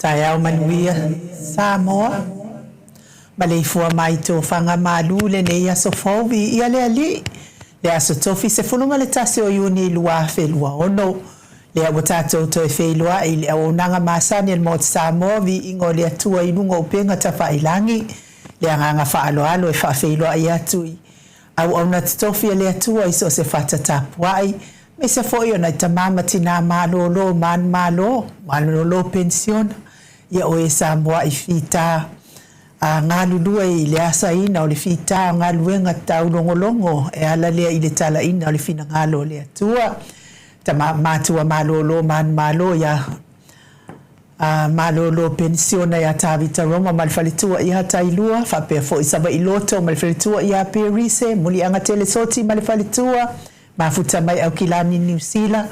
Taya o manuia Samoa. Malei fua mai tō whanga malu le nei aso fauvi ia le ali. Le aso tofi se whunuma le tasi o iuni lua whelua ono. Le awa tātou to e whelua i le au nanga masani al mot Samoa vi ingo le atua inunga upenga ta whailangi. Le anganga whaaloalo e whawhelua i atui. Au na tofi le atua iso se whatatapuai. Me se foi ona tamama tina malolo man malo pension. Ia o e Samoa i fita ngā lulua i le asa ina o le fita ngā luenga tau longolongo e ala lea i le tala ina o le fina ngalo le atua. Ta mātua malolo man malo ia malolo pensiona ia tāwita Roma malwhalitua ia tailua whapea fo i saba i loto malwhalitua ia perise muli anga telesoti malwhalitua mafuta mai au kilani New Zealand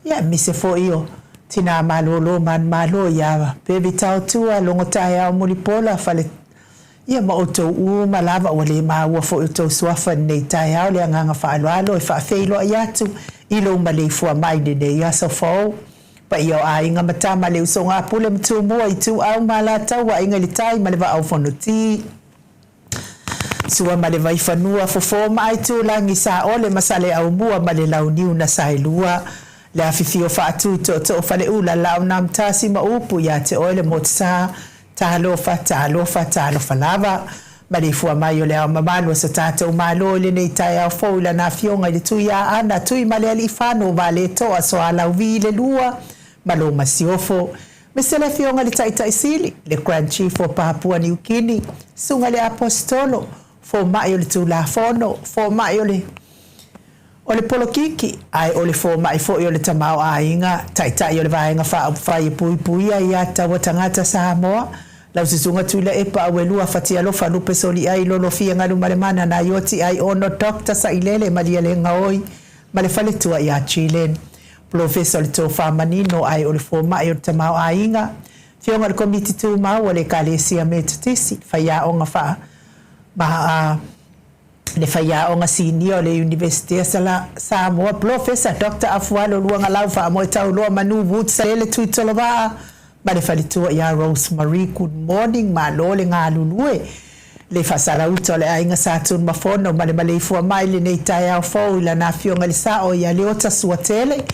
ia mise fo iyo tina malolo man malo ia pevi tau tua longo tae au muli pola whale ia ma oto malava o le maua fo oto suafa nei tae au le anganga whaaloalo e whaafeilo i atu ilo malei fua mai de ia so fo pa ia a inga matama le usonga pule mtu mua i tu au malata wa inga li tai maleva au fonoti sua maleva i whanua fofo mai tu langi sa ole masale au mua male lau niu na sailua le afifio whaatu to whale ula lau nam tasi maupu ya te oile motsa talofa lava mali fua mai o le au mamalo sa tātou malo le nei tai au foila na fionga i tui a ana tui male ali whano vale toa so alau vi le lua malo masiofo mesele fionga le tai sili le Grand Chief o Papua New Guinea sunga le apostolo fo mai o le tula fono fo mai o le polokiki ai o le fo mai fo o le tamao ainga tai o le vaenga whai pui ia tawa tangata Samoa lau sisunga tuila e pa awelua fatia lo falupe soli ai lolo fia ngalu malemana na yoti ai ono dokta sa ilele malia le ngaoi male faletua ia Chilen professor le to famanino ai o le fo mai o le tamao ainga fionga le komiti tu mau o le kalesia metatisi faya onga fa le faya onga senior le University sala Samoa professor Dr. Afualo luanga lau fa mo tau lo manu wut sa le tuitolova ba le falitua ya Rosemary good morning malo le ngalulue le fasala utole ainga satun mafono male fu mai le nei tai au fo ila na fionga le sao ya le ota suatele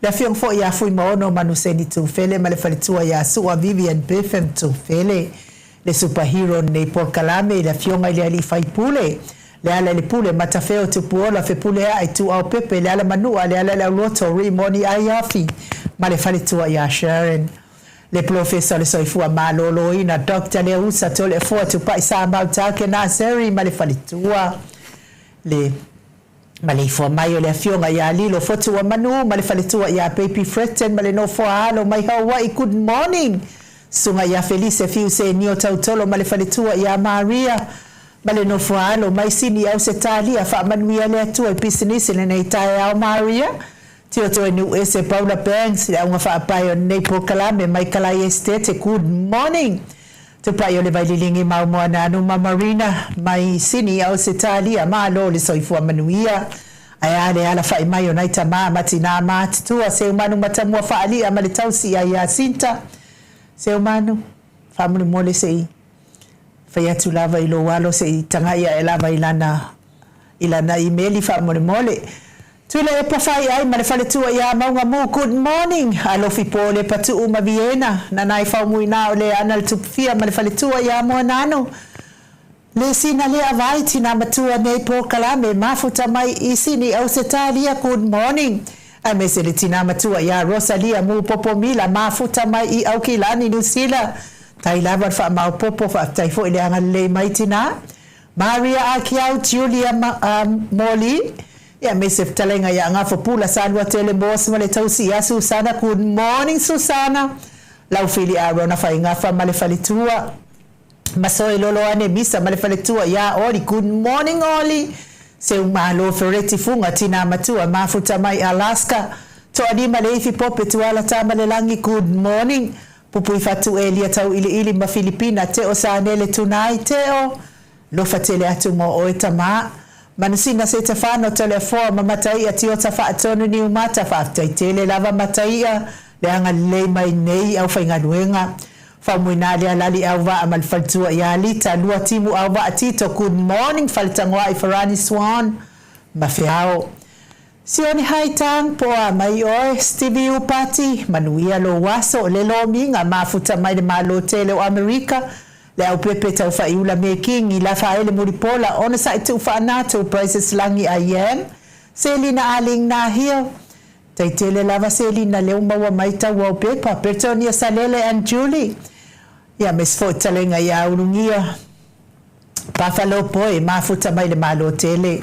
la fiong fo ya fu mono manuseni tu fele male falitua ya Sua Vivian Betham tu fele le superhero nei por kalame la fionga ile ali fai pule le ala le pule matafeo tu puola fe pule ai tu au pepe le ala manua le ala la loto rimoni ai afi male falitua ya Sharon le professor le soifua malolo ina doctor le usa tole fo tu pa isa mauta ke na seri male falitua le male fo mai le fionga ya lilo fotu wa manu male falitua ya baby fretten male no fo halo mai Hawaii good morning sunga ya Felice fiuse nio tautolo male falitua ya Maria male no fo halo mai sini au setalia fa manuia le tu business le nei tai au Maria tio to nu ese Paula Banks ya unha fa pai o nei po kalame mai kala estate good morning to pai o le vai lilingi mau mo na no Marina mai sini au setalia malo le soifua manuia ai ala fa mai o naita matina mat tu se manu matamua fa ali amale tausi ya Sinta se manu fa mu mole sei fa ya tu lava ilo walo sei tanga ya lava ilana email fa mole tule e pafai ai male fale tua ya maunga mu good morning alo fi pole patu uma Viena na nai fa mu ina ole anal tupfia male fale tua ya mo nano le sina le avai tina matua nei po kalame mafuta mai isini au setalia good morning ai mesele tina matua ya Rosalia mu popo mila mafuta mai i au kilani New Zealand tai lava fa mau popo fa tai fo ile anga le mai tina Maria Akiau Julia Molly ya mesef talenga ya ngafo pula salwa tele boss male tausi ya Susana good morning Susana lau fili arona fa ngafa male falitua masoi lolo ane misa male falitua ya Oli good morning Oli se umalo fereti funga tina matua mafuta mai Alaska to adi male ifi pope tuala tamale langi good morning pupu ifatu elia tau ili ma Filipina teo sanele tunai teo lo fatele atu mo oetama manusina se tafano telefona matai atio tafa atonu ni umata fa taitele lava matai le anga le mai nei au fainga duenga Famuinali alali auwa amal faltua ya lita lua timu auwa atito. Good morning faltangwa Ifarani Swan mafiao. Sioni haitang poa mai oe Stevie Upati manuia lo waso lelo minga mafuta mai de malo tele o Amerika le au pepe tau fa iula making ila fa ele muripola ona sa itu fa nato prices langi ayem Selina aling na hiyo taitele lava Selina leo mawa maita wa pepa Pertonia Salele and Julie ya mesfo talenga ya ulungia Buffalo boy mafuta mai de malo tele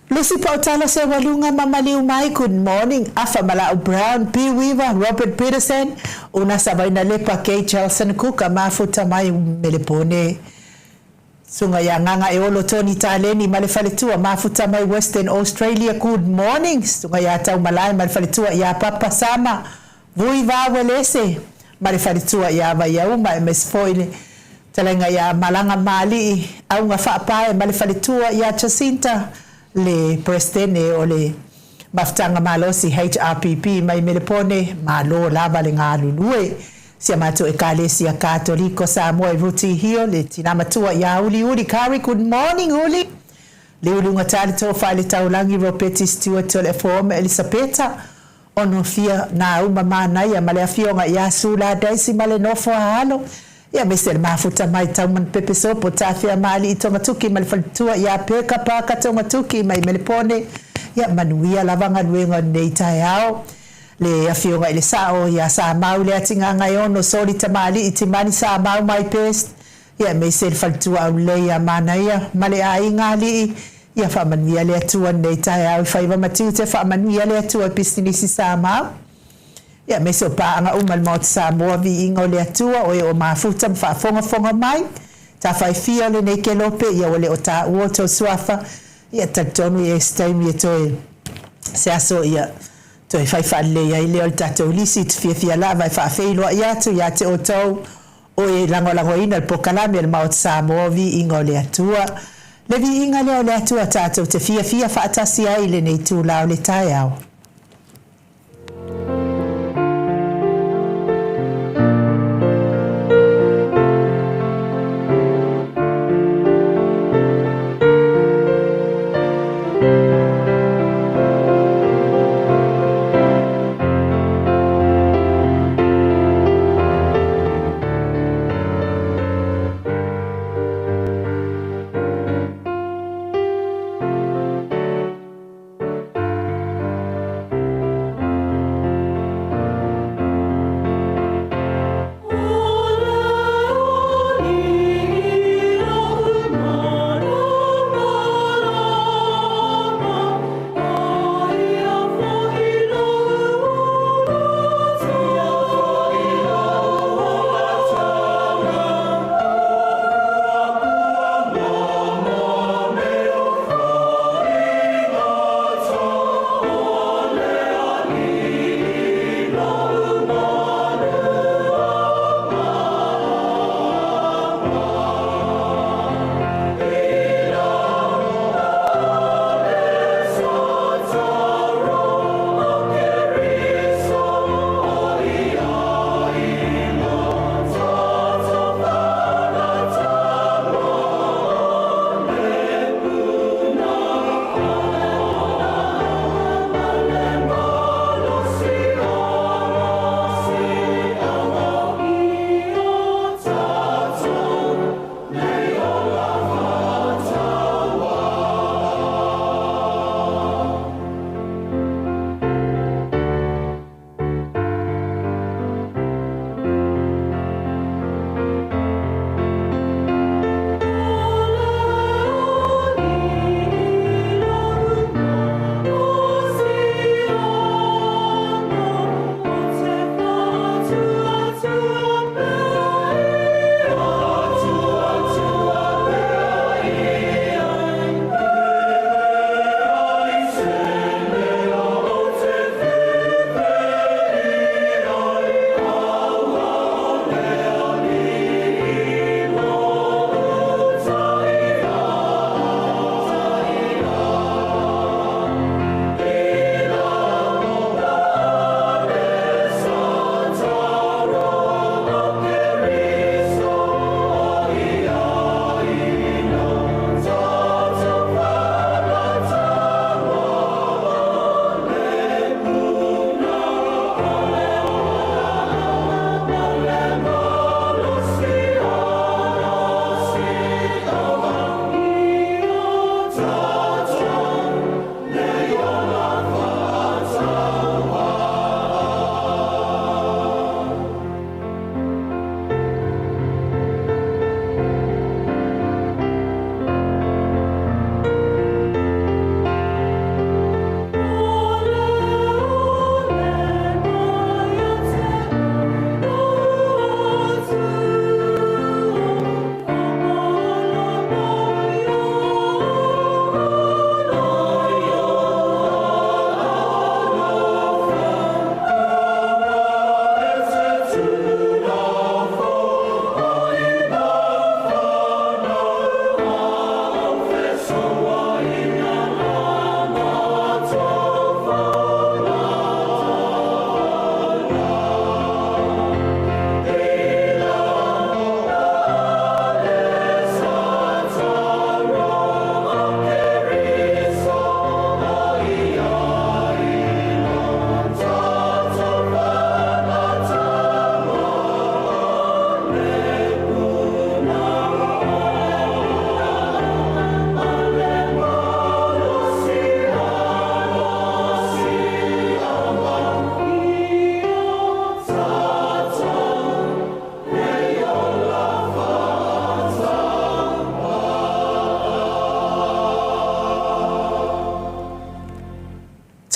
Lucy Pautala se walunga mamaliu mai good morning afa Malau Brown P Weaver Robert Peterson una sabay na lepa kay Charleston Cook mafuta mai melepone sunga ya nganga eolo Tony Taleni malefalitua mafuta mai Western Australia good morning sunga ya tau malai malefalitua ya Papa Sama Vuiva welese malefalitua ya vayauma mesfoile talenga ya malanga mali au ngafa pae malefalitua ya Jacinta le prestene o le maftanga malosi HRPP mai melepone malo lava le ngalulue sia mato ekalesia katoliko Samoa ruti hiyo le tinamatua ya uli kari good morning uli le ulunga tali tofa le taulangi ropeti Stuart le form Elisabetta onofia na umama ya male afionga ya sula daisi male nofo halo ya mesel mafuta mai tauman pepe sopo tafia mali itomatuki malifalitua ya peka paka tomatuki mai melepone ya manuia lavanga luenga neita yao le afionga ile sao ya saa mau le atinga ngayono soli tamali itimani saa mau mai pest ya mesel falitua ule ya mana ya male aingali ya famanuia le atua neita yao faiva matute famanuia le atua pistinisi saa mau ya meso pa anga umal maut Samoa vi ingo le atua o mafuta mfa fonga mai ta fai fia le neke lope ya wale o ta uoto suafa ya tatonu ya stime ya toi se aso ya toi fai le ya ile o tato lisi fia lava fa feilo ya tu ya te oto o e lango ina el pokalami el maut Samoa vi ingo le atua le vi inga le atua tato te fia fa atasi ai le nei tu lao le taiao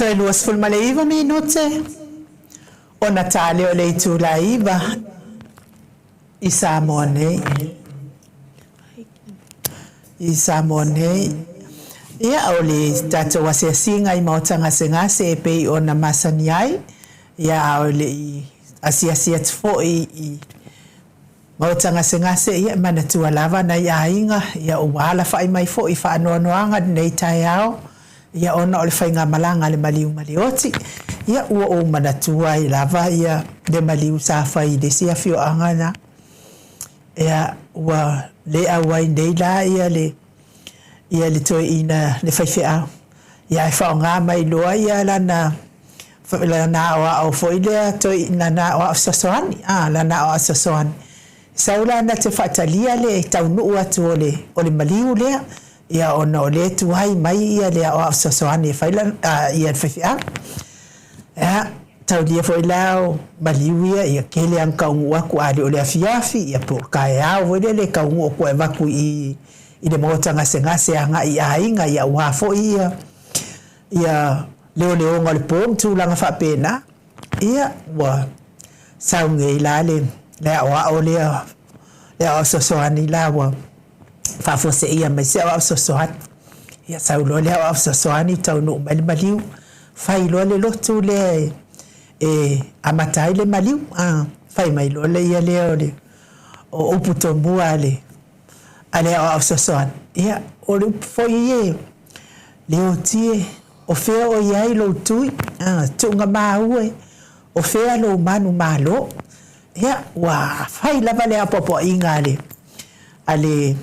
Toi luas ful maleiva minute. Ona tale o le tu laiva. Isa mone. Isa mone. Ia ole tato wase singa I mautanga sengase e pei ona masaniai. Ia ole asia tfo I mautanga sengase ia manatua lava na ia inga ia wala fai mai fo I fa no noanga nei taiao. Ia ona ole fai nga malanga le maliu malioti. Ia ua o manatua I lava ia le maliu sa fai de sia fio angana. Ia ua le awai nei la ia le toi ina le fai fea. Ia e fao ngā mai loa ia lana oa au foi lea toi na oa sasoani. Lana oa sasoani. Saula na te whatalia le taunuu atu o le maliu lea. Ia ona o le tuai mai ia le oa sasoani ia fai fea. Ia taulia foi lao maliu ia kele ang kaungu aku ali o le afiafi ia po kai au le kaungu o koe vaku I le mautanga sengase anga I ainga ia wafo ia leo ngole pom tu langa whapena ia wa saunge I la le oa o le o sosoani la wa whafose ia mai se o sosoani ia saulo le o sosoani tau no maliu fai lo le lotu le amatai le maliu fai mai lo le ia le o uputo mua le ale o sosoani ia o le foi ie le o tie o fea o iai lo tui tunga maue o fea lo manu malo ia wa fai lava le apopo inga ale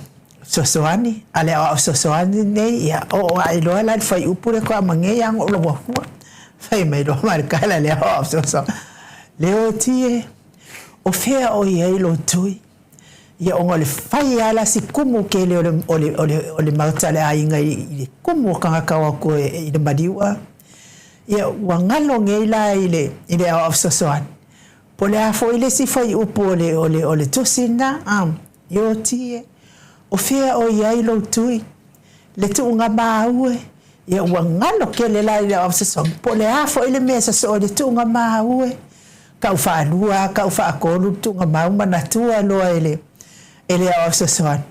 sosoani ale o sosoani nei ia o ai lo la fai upure ko amange yang o lo wa fai mai lo marca le o sosoani le o tie o fea o iai lo tui ia o le fai ala si kumu ke le ole mautale ainga I kumu kanga kawa ko I le madiwa ia wangalo ngeila I le o sosoani po le afo ile si fai upo ole tosina yo tie o fea o iai lo tui le tuunga maue ia wangalo ke le la o sosoani po le afo ile mesa so le tuunga maue kau fa lua kau fa kolu tuunga mau manatua lo ele o sosoani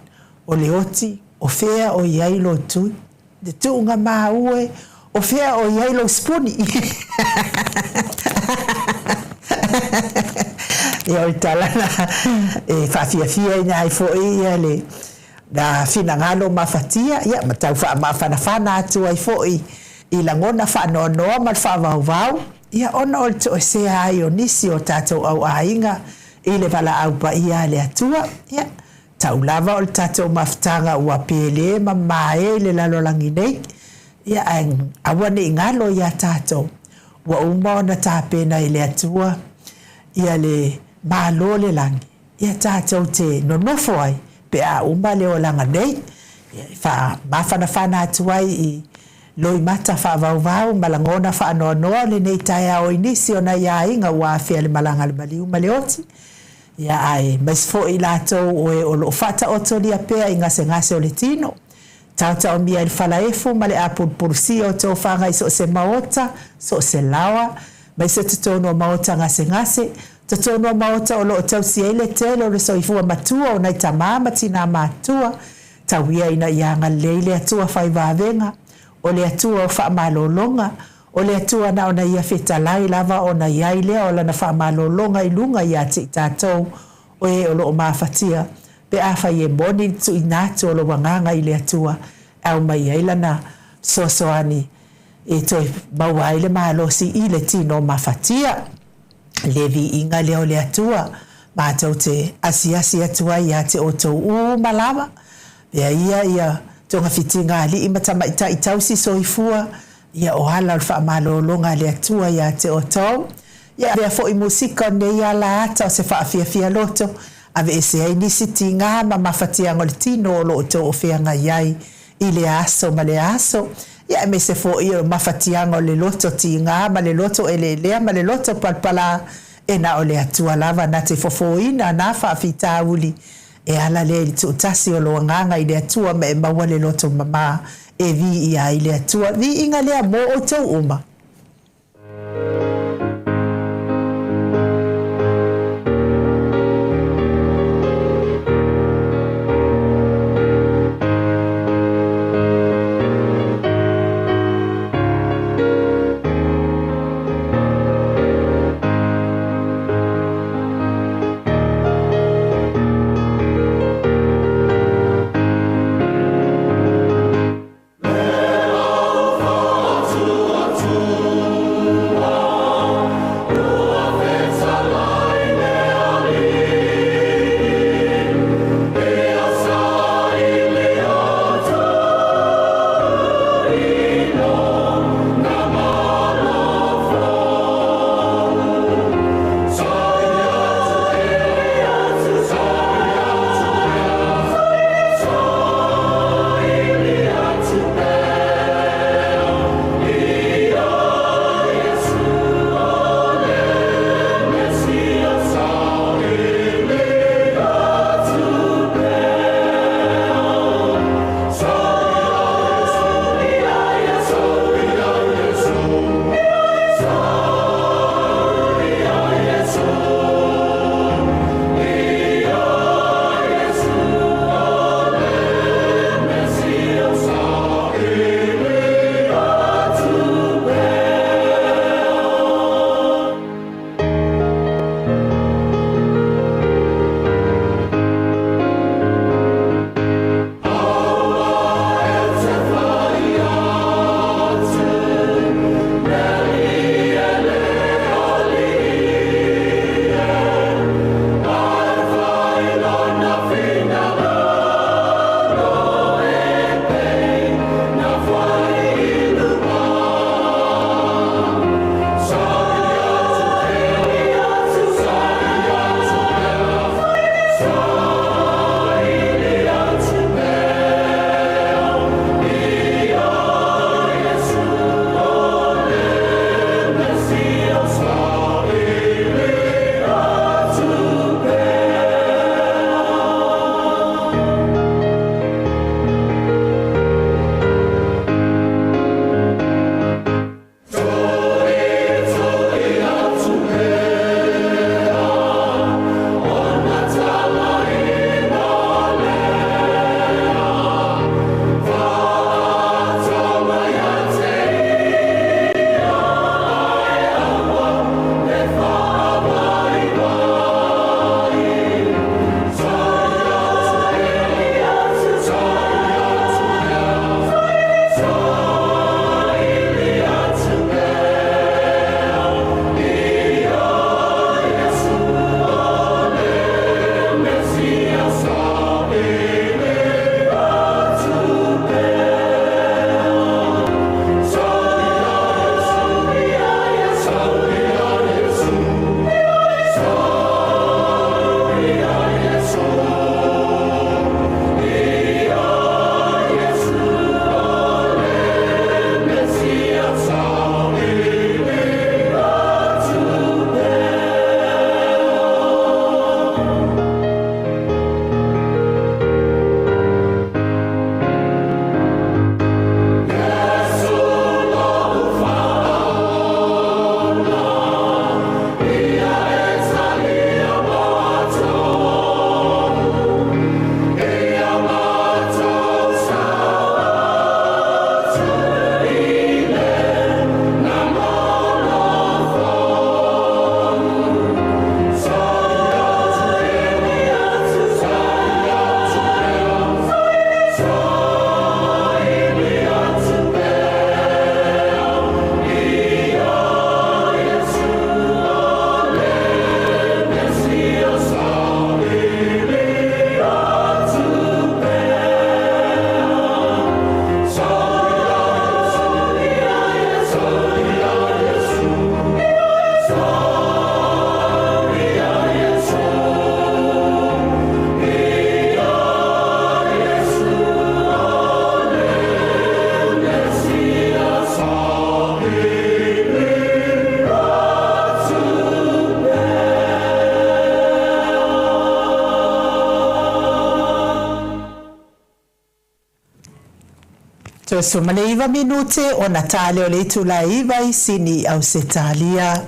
o le oti o fea o iai lo tui de tuunga maue o fea o iai lo spuni ia o talana fafia ina ai fo ia le da fina ngalo mafatia ia matau fa mafana atu ai fo I langona fa no mal fa vau ia ona o to se ai o nisi o tato au ainga ile vala au pa ia le atua ia taulava o tato maftanga ua pele mamae le lalolangi nei ia awane ngalo ia tato wa uma ona tapena ile atua ia le malo le langi ia tato te nonofo ai pe a uma le o langa nei fa mafana atua I loi mata fa vau malangona fa no le nei taia o inisi ona ia inga wa fe le malanga le maliu maleoti ia ai mas fo I lato o lo fata oto lia pea I ngase o le tino tau mia il falaefu ma le apursi o tau whanga I so se maota so se lawa mai se tutono maota ngase tutono maota o lo tau siele telo le soifua matua o nai tamama tina matua tau ia ina ianga leile atua fai vavenga o le atua o wha malolonga o le atua na ona ia fetalai lava ona iai lea o lana wha malolonga I lunga ia te tātou o o lo o mafatia pe awha I boni tu inatu o lo wanganga I le atua au mai ai lana sosoani toi maua le mahalosi I le tino mafatia le vi inga leo le atua mātou te asiasi atua ia te o tau malama ia tonga fitinga ali imatama I tausi soifua ia o hala fa malolonga le atua ia te o tau ia vea fo I musika ne ia la ata o se fa fia loto ave ese ai nisi tinga mafatia ngol tino lo to o fea ngai I le aso ma le aso ia me se fo I mafatia ngol le loto tinga ma le loto ele ma le loto palpala na o le atua lava na te fofoina na fa fita uli ala le tu tasi o lo nganga I le atua ma wale loto mama vi ia I le atua vi inga le mo o tau uma So sumaleiva minute o Natale o le tulaiva isini au setalia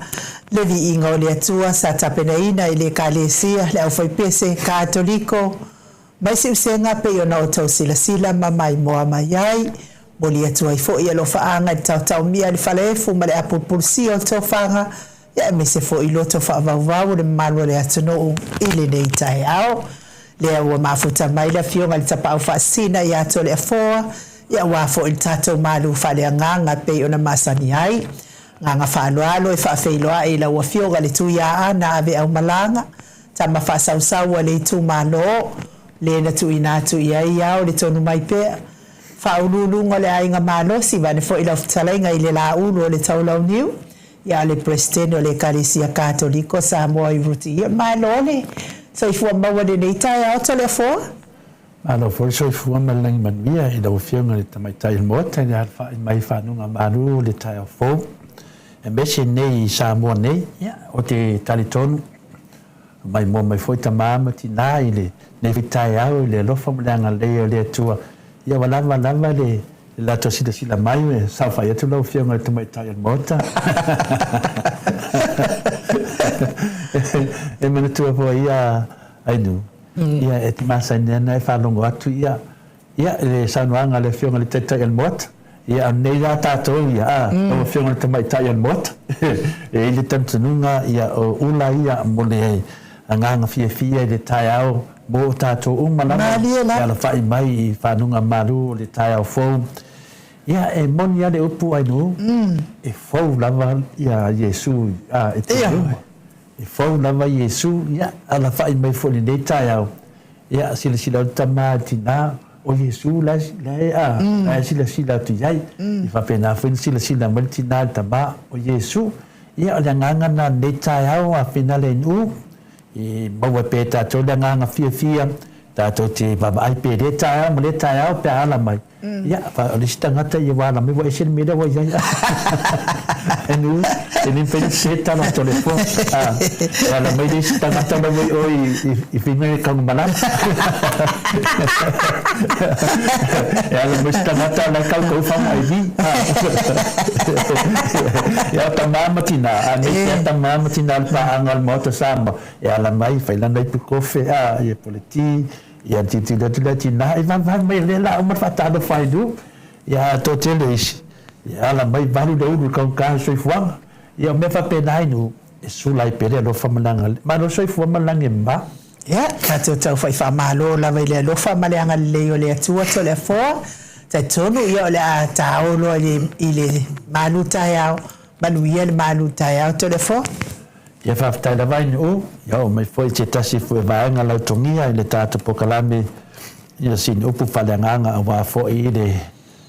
levi inga o le atua sa tapenaina ile kalesia le au faipese katoliko maisi usenga pe yona o tau sila mamai moa mayai boli atua ifo ia lofa anga tau mia li falefu ma le apulpulsi o tofanga ya mese fo iloto fa vavau le malo le atuno ile nei tai au le ua mafuta mai la fionga le tapau fa sina ya to le foa ya wafo il tato malu fale nganga pe ona masani ai nganga faloalo e fa feiloa e la wafioga le tu ya ana ave au malanga tama fa sausau le tu malo le na tu ina tu ia le tonu mai pe fa ululunga le ainga malo si vane fo ila ftalenga ile la ulu le taulau niu ya le presteno le kalisia katoliko sa mo i ruti ya malo le so if one more de data out le fo Alo for so if one lang man via i do fianga le tamai tai mota ya fa mai fa nunga maru le tai fo e bese nei sa mo nei ya o te taliton mai mo mai foi tamama ti nai le nei tai au le lo fa mlanga le tua ya wala le la to sila mai sa fa ya tu lo fianga le tamai tai mota e mena tua po ia ai nu ia et masa nena fa longo atu ia le sanuanga le fionga le teta el mot ia nei la tato ia o fionga le mai tai el mot e le tantunga ia o ula ia mole anga fia le tai au bo tato malama ia la fai mai fa nunga maru le tai au fo ia e mon ia le upu ai nu e fo lava ia Yesu e te e fau lava Yesu ia ala fai mai foli nei tai au ia sila tamatina o Yesu la sila tu iai i fa pena fai sila maltina tama o Yesu ia ala nganga na nei tai au a pena le nu i maua pe tatou le nganga fia tatou te baba ai pe le tai au le tai au pe ala mai ia fa o le stangata ia wala mai wa esen mira wa iai enu tenin felicita no telefone ala mai de stangata na mai oi i finge kang malam ala mai stangata na kau fa mai di ya tamama tina ani ya tamama tina pa angal moto samba ya ala mai fa lan dai kofe ya politi ya titila tina ivan mai lela umar fatado faidu ya totelis ya ala mai baru de ulu kau ka soifuanga ia me fa pena inu e sulai pere lo fa malanga ma lo soi fu malanga mba ya ka tau fa malo la vai lo fa malanga le yo le tua to le fo ta tonu yo le ta o lo ile maluta ya manuel maluta ya to le fo ia fa ta la vai no yo me foi che tasi fu va nga la tongia ile tata pokalame ia sin upu falanga wa fo ile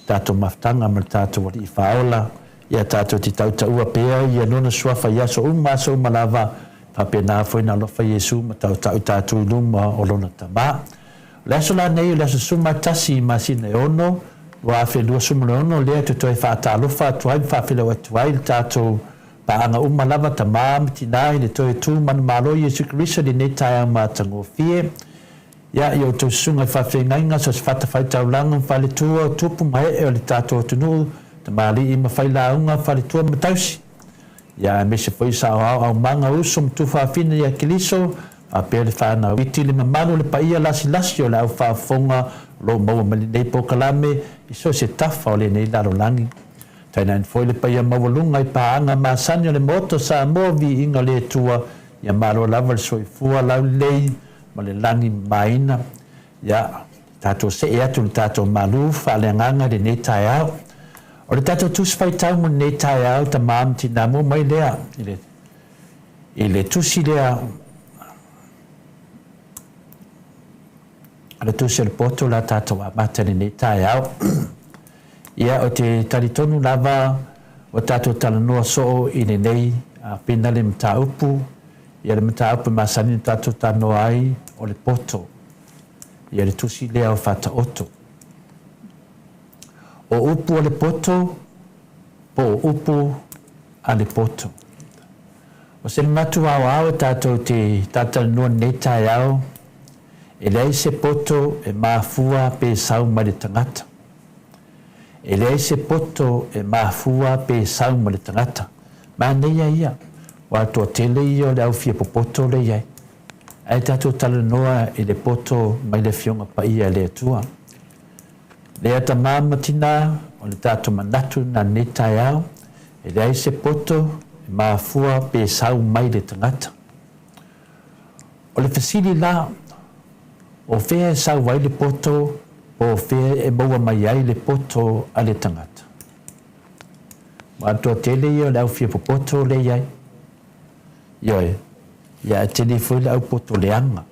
tata maftanga ma tata wa i faola ia tatou te tautaua pea ia nona suafa ia so uma lava faapena foi na alofa Iesu ma tautau tatou luma o lona tamā le aso lanei o le aso suma tasi masina e ono ua afelua suma le ono lea toe faatalofa atu ai faafelau atu ai le tatou paaga uma lava tamā ma tinā i le toe tu manamalo Iesu Keriso lenei taeao matagofie ia i outou susuga i faafegaiga so se fatafai-taulaga faaletua o tupu ma ee o le tatou atunuu mali i mafai launga falitua matausi ia me se foi sa au manga uso mtufa fina ia kiliso a pele fana witi le mamano le paia lasi o la au fafonga lo mau mali nei pokalame iso se tafa o le nei lalo langi taina foi le paia mawalunga i paanga masani o le moto sa movi inga le tua ia malo lava le soifua lau lei ma le langi maina ia tato se e atu le tato malu fa le nganga le nei tai au o le tatou tusi faitau mo nei taeao tamam tinamo mai lea i le tusi lea le tusi le poto la tatou amata lenei taeao ia o te talitonu lava o tatou talanoa soo i lenei pena le mataupu ia le mataupu masani le tatou tanoa ai o le poto ia le tusi lea o fataoto o upu o le poto po o upu a le poto o se matu au tatou te tatalanoa nei taeao e lei se poto e mafua pe sau mai le tangata e le se poto e mafua pe sau ma le tangata ma nei ia wa to tele io le au fia poto le ia ai tato tala noa e le poto mai le fionga pa ia le tua le ata mama tina o le tato manatu na neta iau e le ai se poto e mafua pe sau mai le tangata o le fasili la o fea sau vai le poto o fea e maua mai ai le poto a le tangata ma to tele io le au fia poto le iai ioi ia tele foi le au poto leanga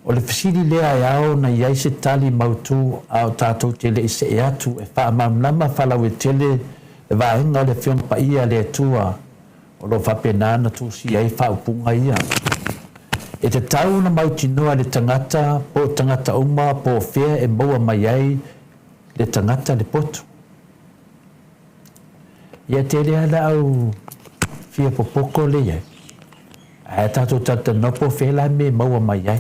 o le fasili lea e ao na iai se tali mautu ao tātou tele i se e atu e wha mamlama whalau e tele e vaenga o le whiong pa ia le tua o lo whapenana tu si ai whaupunga ia e te tau na mauti noa le tangata po tangata uma po fea e maua mai ai le tangata le poto ia tele ala au fia popoko le iai a tātou tata nopo fea la me maua mai ai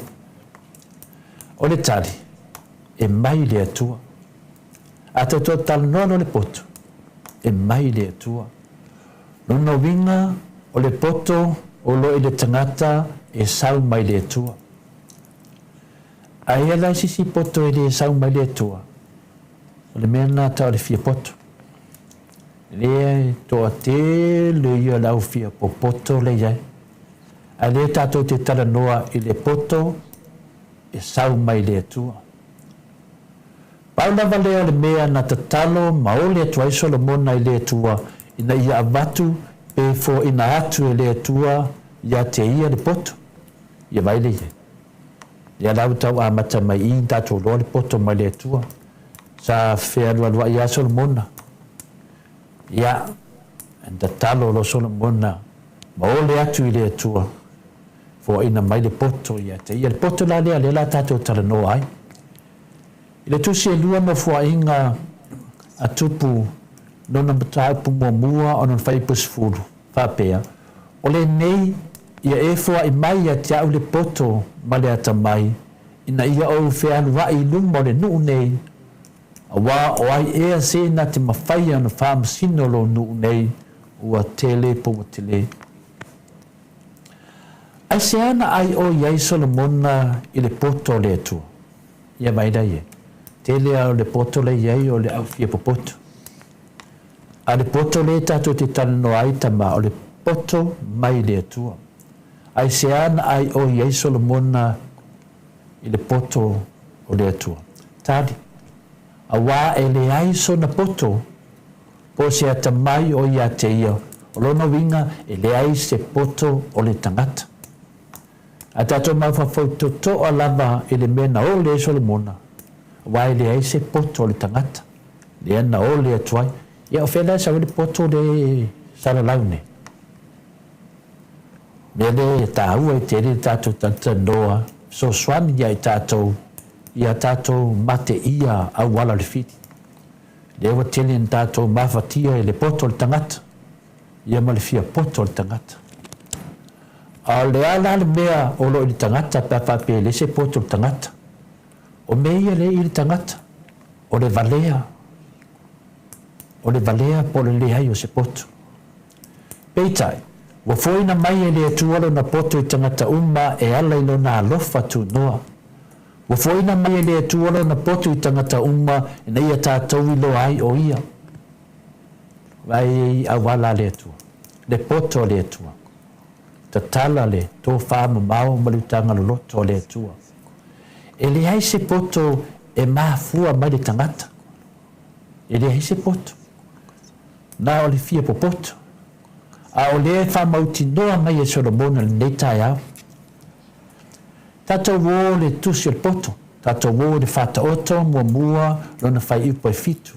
o le tali e mai le atua a tātou tala nono le poto e mai le atua nono winga o le poto o lo i le tangata e sau mai le atua a ia la sisi poto e le sau mai le atua o le mea nā tau le fia poto le toa te le ia lau fia po poto le iai a le tātou te tala noa i le poto e sau mai le atua. Paula valea le mea na tatalo ma o le atua iso le mona i le atua ina ia avatu pe fo ina atu e le atua ia te ia le poto. Ia vai le ia. Ia lau tau a mata mai i tātou loa le poto mai le atua. Sa fea lua ia so le mona. Ia, en tatalo lo so le mona ma o le atu i le atua. Fo ina mai le poto ia te ia le poto la lea le la tātou tala noa ai. I le tusi e lua no fua inga a tupu nona mataupu mua o non fai pusfulu whapea. O le nei ia e fua i mai a te au le poto ma le ata mai ina ia au fea lua i luma o le nuu nei a wā o ai ea se na te mawhai ana whamasino lo nuu nei ua tele po tele. Ai se ana ai o iai Solomona i le poto le atua. Ia maida ie. Tele au le poto le iai o le au fia popoto. A le poto le tato te tana no ai tama o le poto mai le atua. Ai se ana ai o iai Solomona i le poto o le atua. Tadi. A wā e le ai so na poto po se ata mai o ia te ia. O lona winga e le ai se poto o le tangata. A tato mawhawhau toto a lava i le mena o le Solomona. Wai le ai se poto le tangata. Le ana o le atuai. Ia o whela sa wale poto le saralaune. Mele ta ua i tere tato tanta noa. So swani ia i tato. Ia tato mate ia au wala le fiti. Le wa tele in tato mawhatia i le poto le tangata. Ia ma le fia poto le tangata. A le ala le mea o lo i tangata papa pe le se poto tangata. O mea le i tangata. O le valea. O le valea po le lehai o se poto. Peitai, wa foina mai e le atualo na poto i tangata uma e ala ilo na alofa tu noa. Wa foina mai e le atualo na poto i tangata uma e na ia tātou ilo ai o ia. Vai awala le atua. Le poto le atua. Ta tala le tō whāma mau malutanga lo loto le atua. E le hai se poto e mafua mai le tangata. E le hai se poto. Nā o le fia po poto. A o le whamauti noa mai e Solomona le neitai au. Tato wō le tusi o le poto. Tato wō le whata oto mua lona whai upo e fitu.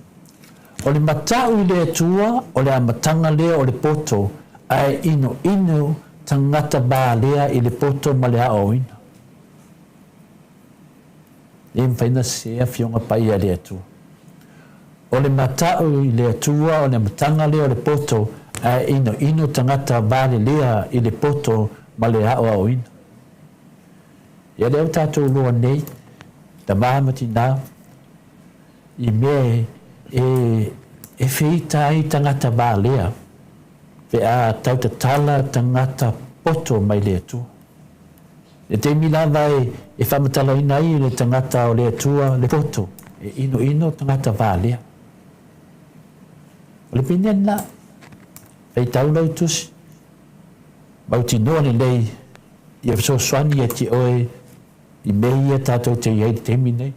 O le matau i le atua o le amatanga lea o le poto ai ino tangata ba lea i le poto ma le aoina. Le mwhaina sea fionga pai a le atua. O le matau i le atua o le matanga lea o le poto ai ino tangata ba lea i le poto ma le aoina. Ia leo tātou loa nei, ta mahamati nā, i mea e whita ai tangata bālea, pe a tau te tala tangata poto mai le atua. E te milava e whamatala ina i le tangata o le atua le poto, e ino tangata bālea. O le pine na, whai tau lau tusi, mauti noa ni lei, i a so swani e ti oe, i mei e tātou te iei te minei.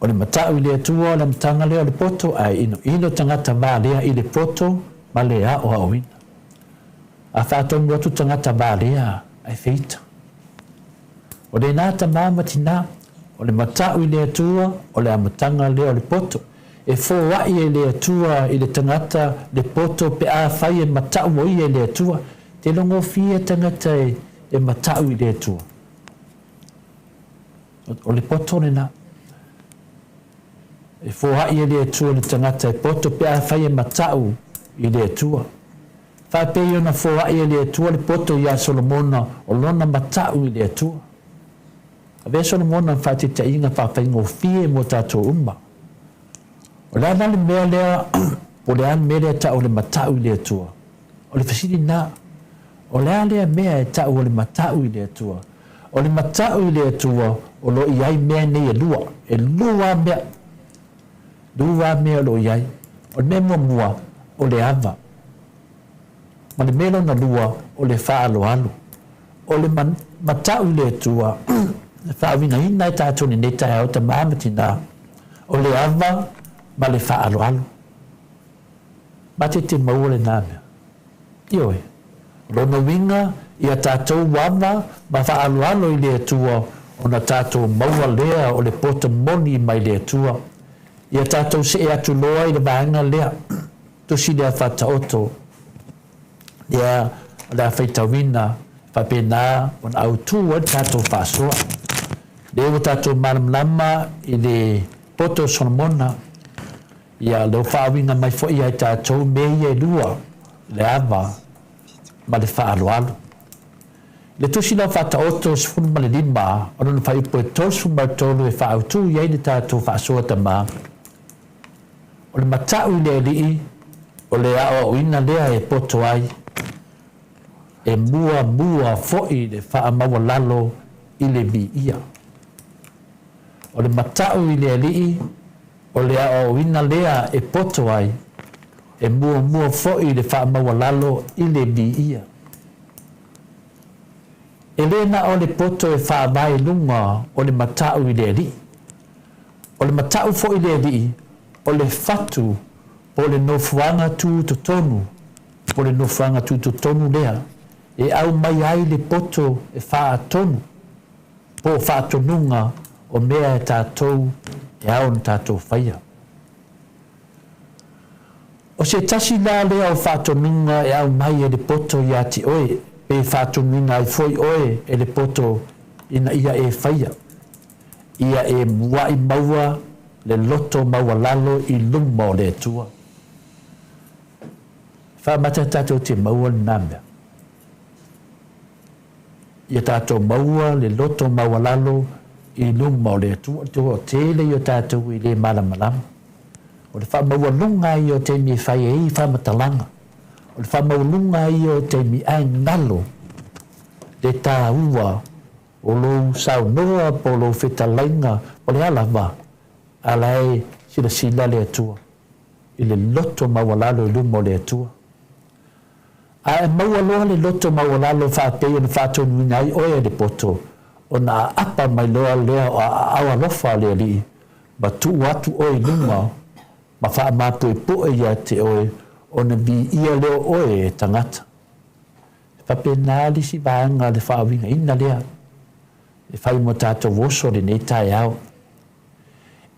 O le matau i le atua o le matanga leo le poto, a ino tangata bālea i le poto, ma le a o awina. A whātongu atu tangata bālea, ai whita. O le nāta māmatina, o le matau i le atua, o le amatanga leo le poto, e fōwai e le atua i le tangata le poto pe a whai e matau o i e le atua, te longo fia tangata e matau i le atua. O le poto le nā. E fōwai e le atua le tangata e poto pe a whai e matau i le atua. Whapei ona fōwai e le atua le poto i a Solomona o lona matau i le atua. A vea Solomona whātita inga whawhai ngō fie mo tātou umma. O le ana le mea lea, o le ana mea lea ta o le matau i le atua. O le fasiri nā. O le ana lea mea e ta o le matau i le atua. O le matau i le atua, o lo i ai mea nei e lua. E lua mea. Lua mea lo i ai. O le mea mua o le ava. Ma le mea na lua o le wha alo alo. O le matau i le atua, whaawina ina i tātou ni neta e au ta māmatina. O le ava, ma le wha alo alo. Ma te maua le nāmea. Ioe, rono winga i a tātou wama ma wha alo alo i le atua o na tātou maua lea o le pota moni mai le atua. I a tātou se e atu loa i le vaenga lea. Tusi lea whata oto. Lea lea whaitawina whapena o na autua tātou whasoa. Lea o tātou maramlama i le poto Solomona. Ia leo whaawinga mai fo i ai tātou mei e lua, le ava, ma le whaaloalo. Le tusi lau whata oto sifunu ma le lima, ono na whaipo e tosu ma tolu e whaautu i ai ni tātou whaasoa tama. O le matau i le lii, o le ao o ina lea e poto ai, e mua foi le wha maua lalo i le mi ia. O le matau i le lii, o le ao ina lea e poto ai, e mua foi le wha maua lalo i le mi ia. E lena o le poto e wha vai lunga o le matau i le li. O le matau foi le li, o le fatu, po le nofuanga tu to tonu, po le nofuanga tu to tonu lea, e au mai ai le poto e wha tonu, po wha tonunga o mea e tātou e au na tātou whaia. O se tasi la lea o whatonunga e au mai e le poto i ati oe, e whatonunga i foi oe e le poto ina ia e whaia. Ia e mua i maua le loto maua lalo i lumo le tua. Whamata tātou te maua nāmea. Ia tātou maua le loto maua lalo i lumo le tua. Tua tele i o tātou i le malamalama. O le whamaua lunga i o te mi whai e i whamatalanga. O le whamaua lunga i o te mi ai ngalo. Le tā ua o lo sau noa po lo whetalainga o le alawa. Ala e sila le atua. I le loto mawalalo i lumo le atua. A e mawaloa le loto mawalalo whapei na whatonu ngai oe le poto. O na apa mai loa lea o awa lofa lea li. Ma tu watu oe lunga. Ma wha mapu e poe ia te oe. O na vi ia leo oe e tangata. Whape nā lisi vaanga le whaawinga ina lea. E whai mo tātou woso le nei tai au.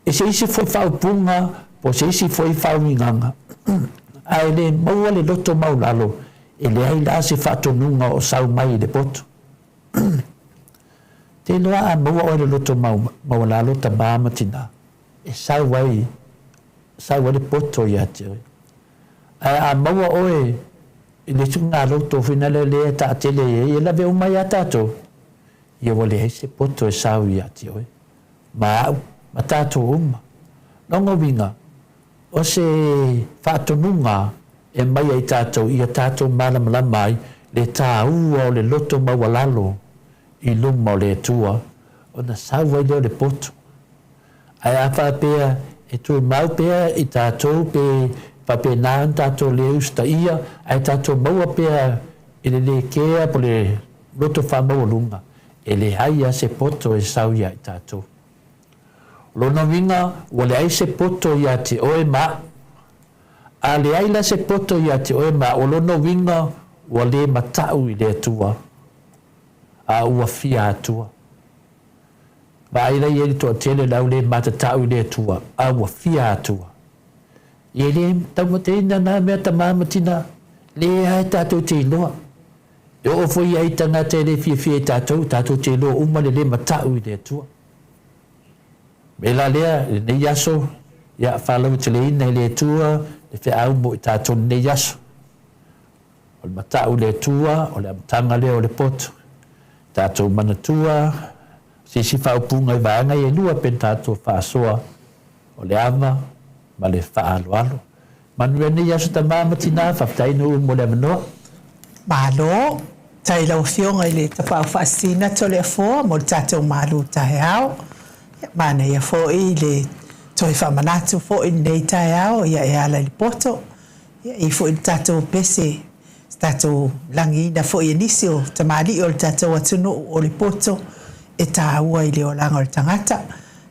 E se isi foi whaupunga, po se isi foi whauinganga. A e le maua le loto maulalo, e le ai la se whatonunga o sau mai le poto. Te loa a maua o le loto maulalo ta māmatina, e sau wai le poto i ate oi. A maua oe, e le tunga loto fina le ta atele e la veo mai a tato. Ia wale hei se poto e sau i ate oi. Ma au. Ma tātou uma. Nonga winga, o se whaatonunga e mai ai tātou i a tātou malamalama ai le tā ua o le loto mawalalo i luma o le tua o na saua i leo le poto. Ai a whapea e tu mau pea i tātou pe whapea nāan tātou le usta ia ai tātou maua pea i le kea po le loto whamawalunga e le haia se poto e sauia i tātou. Lona winga wa le ai se poto ia te oe ma. A le ai la se poto ia te oe ma o lona winga wa le matau i le atua. A ua fia atua. Wa ai la ieri toa tele lau le matatau i le atua. A ua fia atua. Ie le taumateina na mea tamamatina. Le ai tātou te iloa. E o foi ai tanga te le fia fia tātou te iloa umale le matau i le atua. Mela lea, ne yaso, ya whalau te le ina le tua, le whi au mo i tātou ne yaso. O le matau le tua, o le amtanga lea o le poto. Tātou mana tua, si whaupunga i waanga i lua pen tātou whaasoa, o le ama, ma le whaaloalo. Manua ne yaso ta mamatina, whaftainu mo le manoa. Malo, tai lau fionga i le tawhau whaasina to le afoa, mo le tātou malu tahe au. Mana ia fo'i le toi whamanatu fo'i nei tai au ia e ala li poto. Ia i fo'i tātou pese, tātou langi na fo'i nisi o tamali o le tātou atunu o le poto e tā ua i le o langa o le tangata.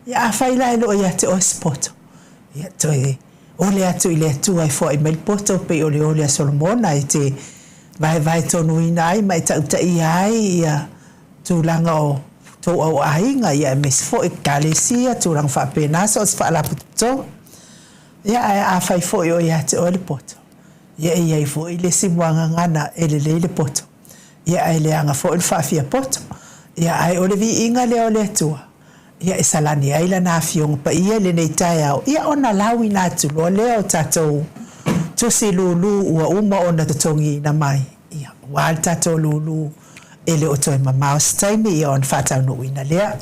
Ia a whaila e lo ia te oes poto. Ia toi ole atu i le atua i fo'i mai poto pe ole a Solomona i te vai tonu ina ai mai tauta i ai ia tūlanga o tō au ainga ia mes fo e kalesia tūrang whapena so as whaalaputo. Ia a whai fo i o ia te o le poto. Ia i fo i le simuanga ngana e le poto. Ia ai le anga fo i le whawhia poto. Ia ai o le vi inga le o le atua. Ia e salani ai la na fionga pa ia le nei tai au. Ia ona lawi na tulo leo tatou. Tusi lulu ua uma ona tatongi na mai. Ia wal tatou lulu. Ele o toi mamau staimi i on whatau no wina lea.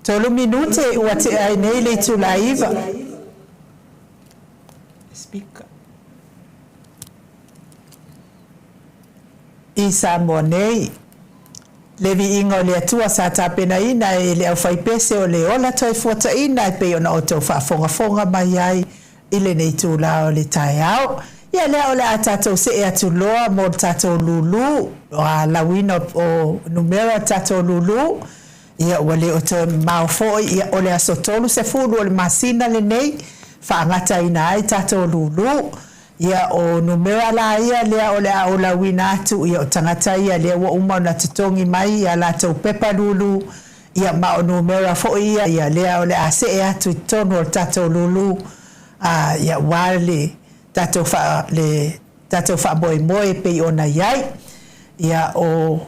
Tolu minute wate ai nei le tu live. Speaker. Isa monei. Levi ingo le atua sa tapena ina e le au fai pese o le ola toi fuata ina e pe ona o tau whaafonga mai ai ile nei tu lao le tai au. Ia lea o le a tatou se e atu loa mo tatou lulu o lawina o numera tatou lulu. Ia wale o te maofoi ia o le asotolu se fulu o le masina le nei whaangata ina ai tatou lulu. Ia o numera la ia lea o le a o lawina atu ia o tangata ia lea wa uma na tutongi mai ia la tau pepa lulu. Ia ma o numera foi ia lea o le a se e atu tonu o tatou lulu. Ia wale tatou fa moe pe ona iai. Ia o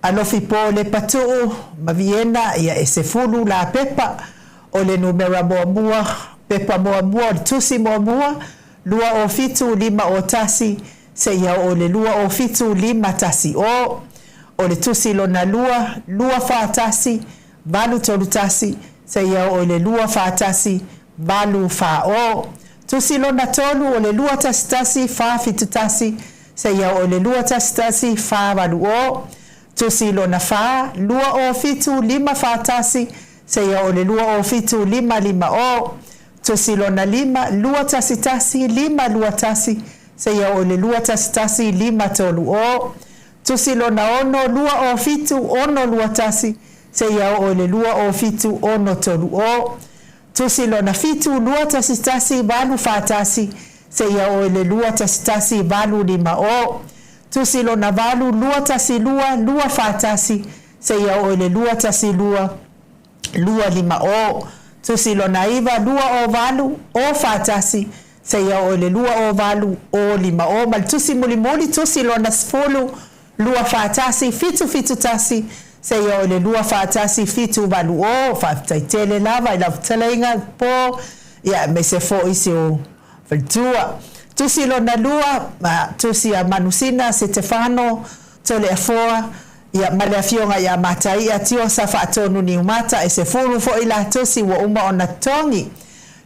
alofi po le patu maviena ia e se fulu la pepa o le numera moamua pepa moamua o tusi moamua lua o fitu lima o tasi se ia o le lua o fitu lima tasi o le tusi lona lua fa tasi balu tolu tasi se ia o le lua fa tasi balu fa o tusi lona tolu o le lua tasi tasi fa fitu tasi se ia o le lua tasi tasi fa balu o tusi lona fa lua o fitu lima fa tasi se ia o le lua o fitu lima o tusi lona lua tasi tasi lima lua tasi se ia o le lua tasi tasi lima tolu o tusi lona ono lua o fitu ono lua tasi se ia o le lua o fitu ono tolu o tusi lona fitu lua tasi tasi balu fa tasi se ia o le lua tasi tasi balu lima o tusi lona valu lua tasi lua fa tasi se ia o le lua tasi lua lima o tusi lona iva lua o valu o fa tasi se ia o le lua o valu o lima o mal tusi muli tusi lona sfulu lua fa tasi fitu tasi se ia o le lua fa tasi fitu valu o fa taitele lava ila talenga po ia me se fo isi o faltua tusi lona lua tusi a manusina Stefano tole afoa ia male afionga ia matai ia tio sa fa tonu ni umata e se fulu fo ila tusi wa uma ona tongi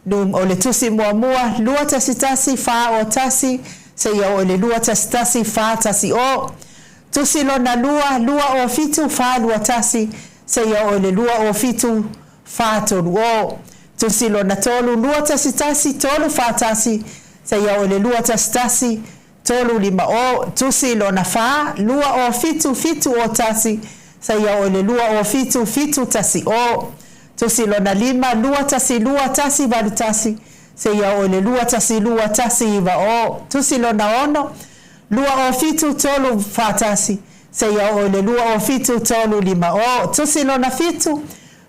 num o le tusi mua lua tasi fa o tasi se ia o le lua tasi fa tasi o tusi lona lua o fitu fa lua tasi se ia o le lua o fitu fa tolu o tusi lona tolu lua tasi tolu fa tasi se ia o le lua tasi tolu lima o tusi lona fa lua o fitu o tasi se ia o le lua o fitu tasi o tusi lona lua tasi valu tasi se ia o le lua tasi iva o tusi lona ono lua o fitu tolu fa tasi se ia o le lua o fitu tolu lima o tusi lona fitu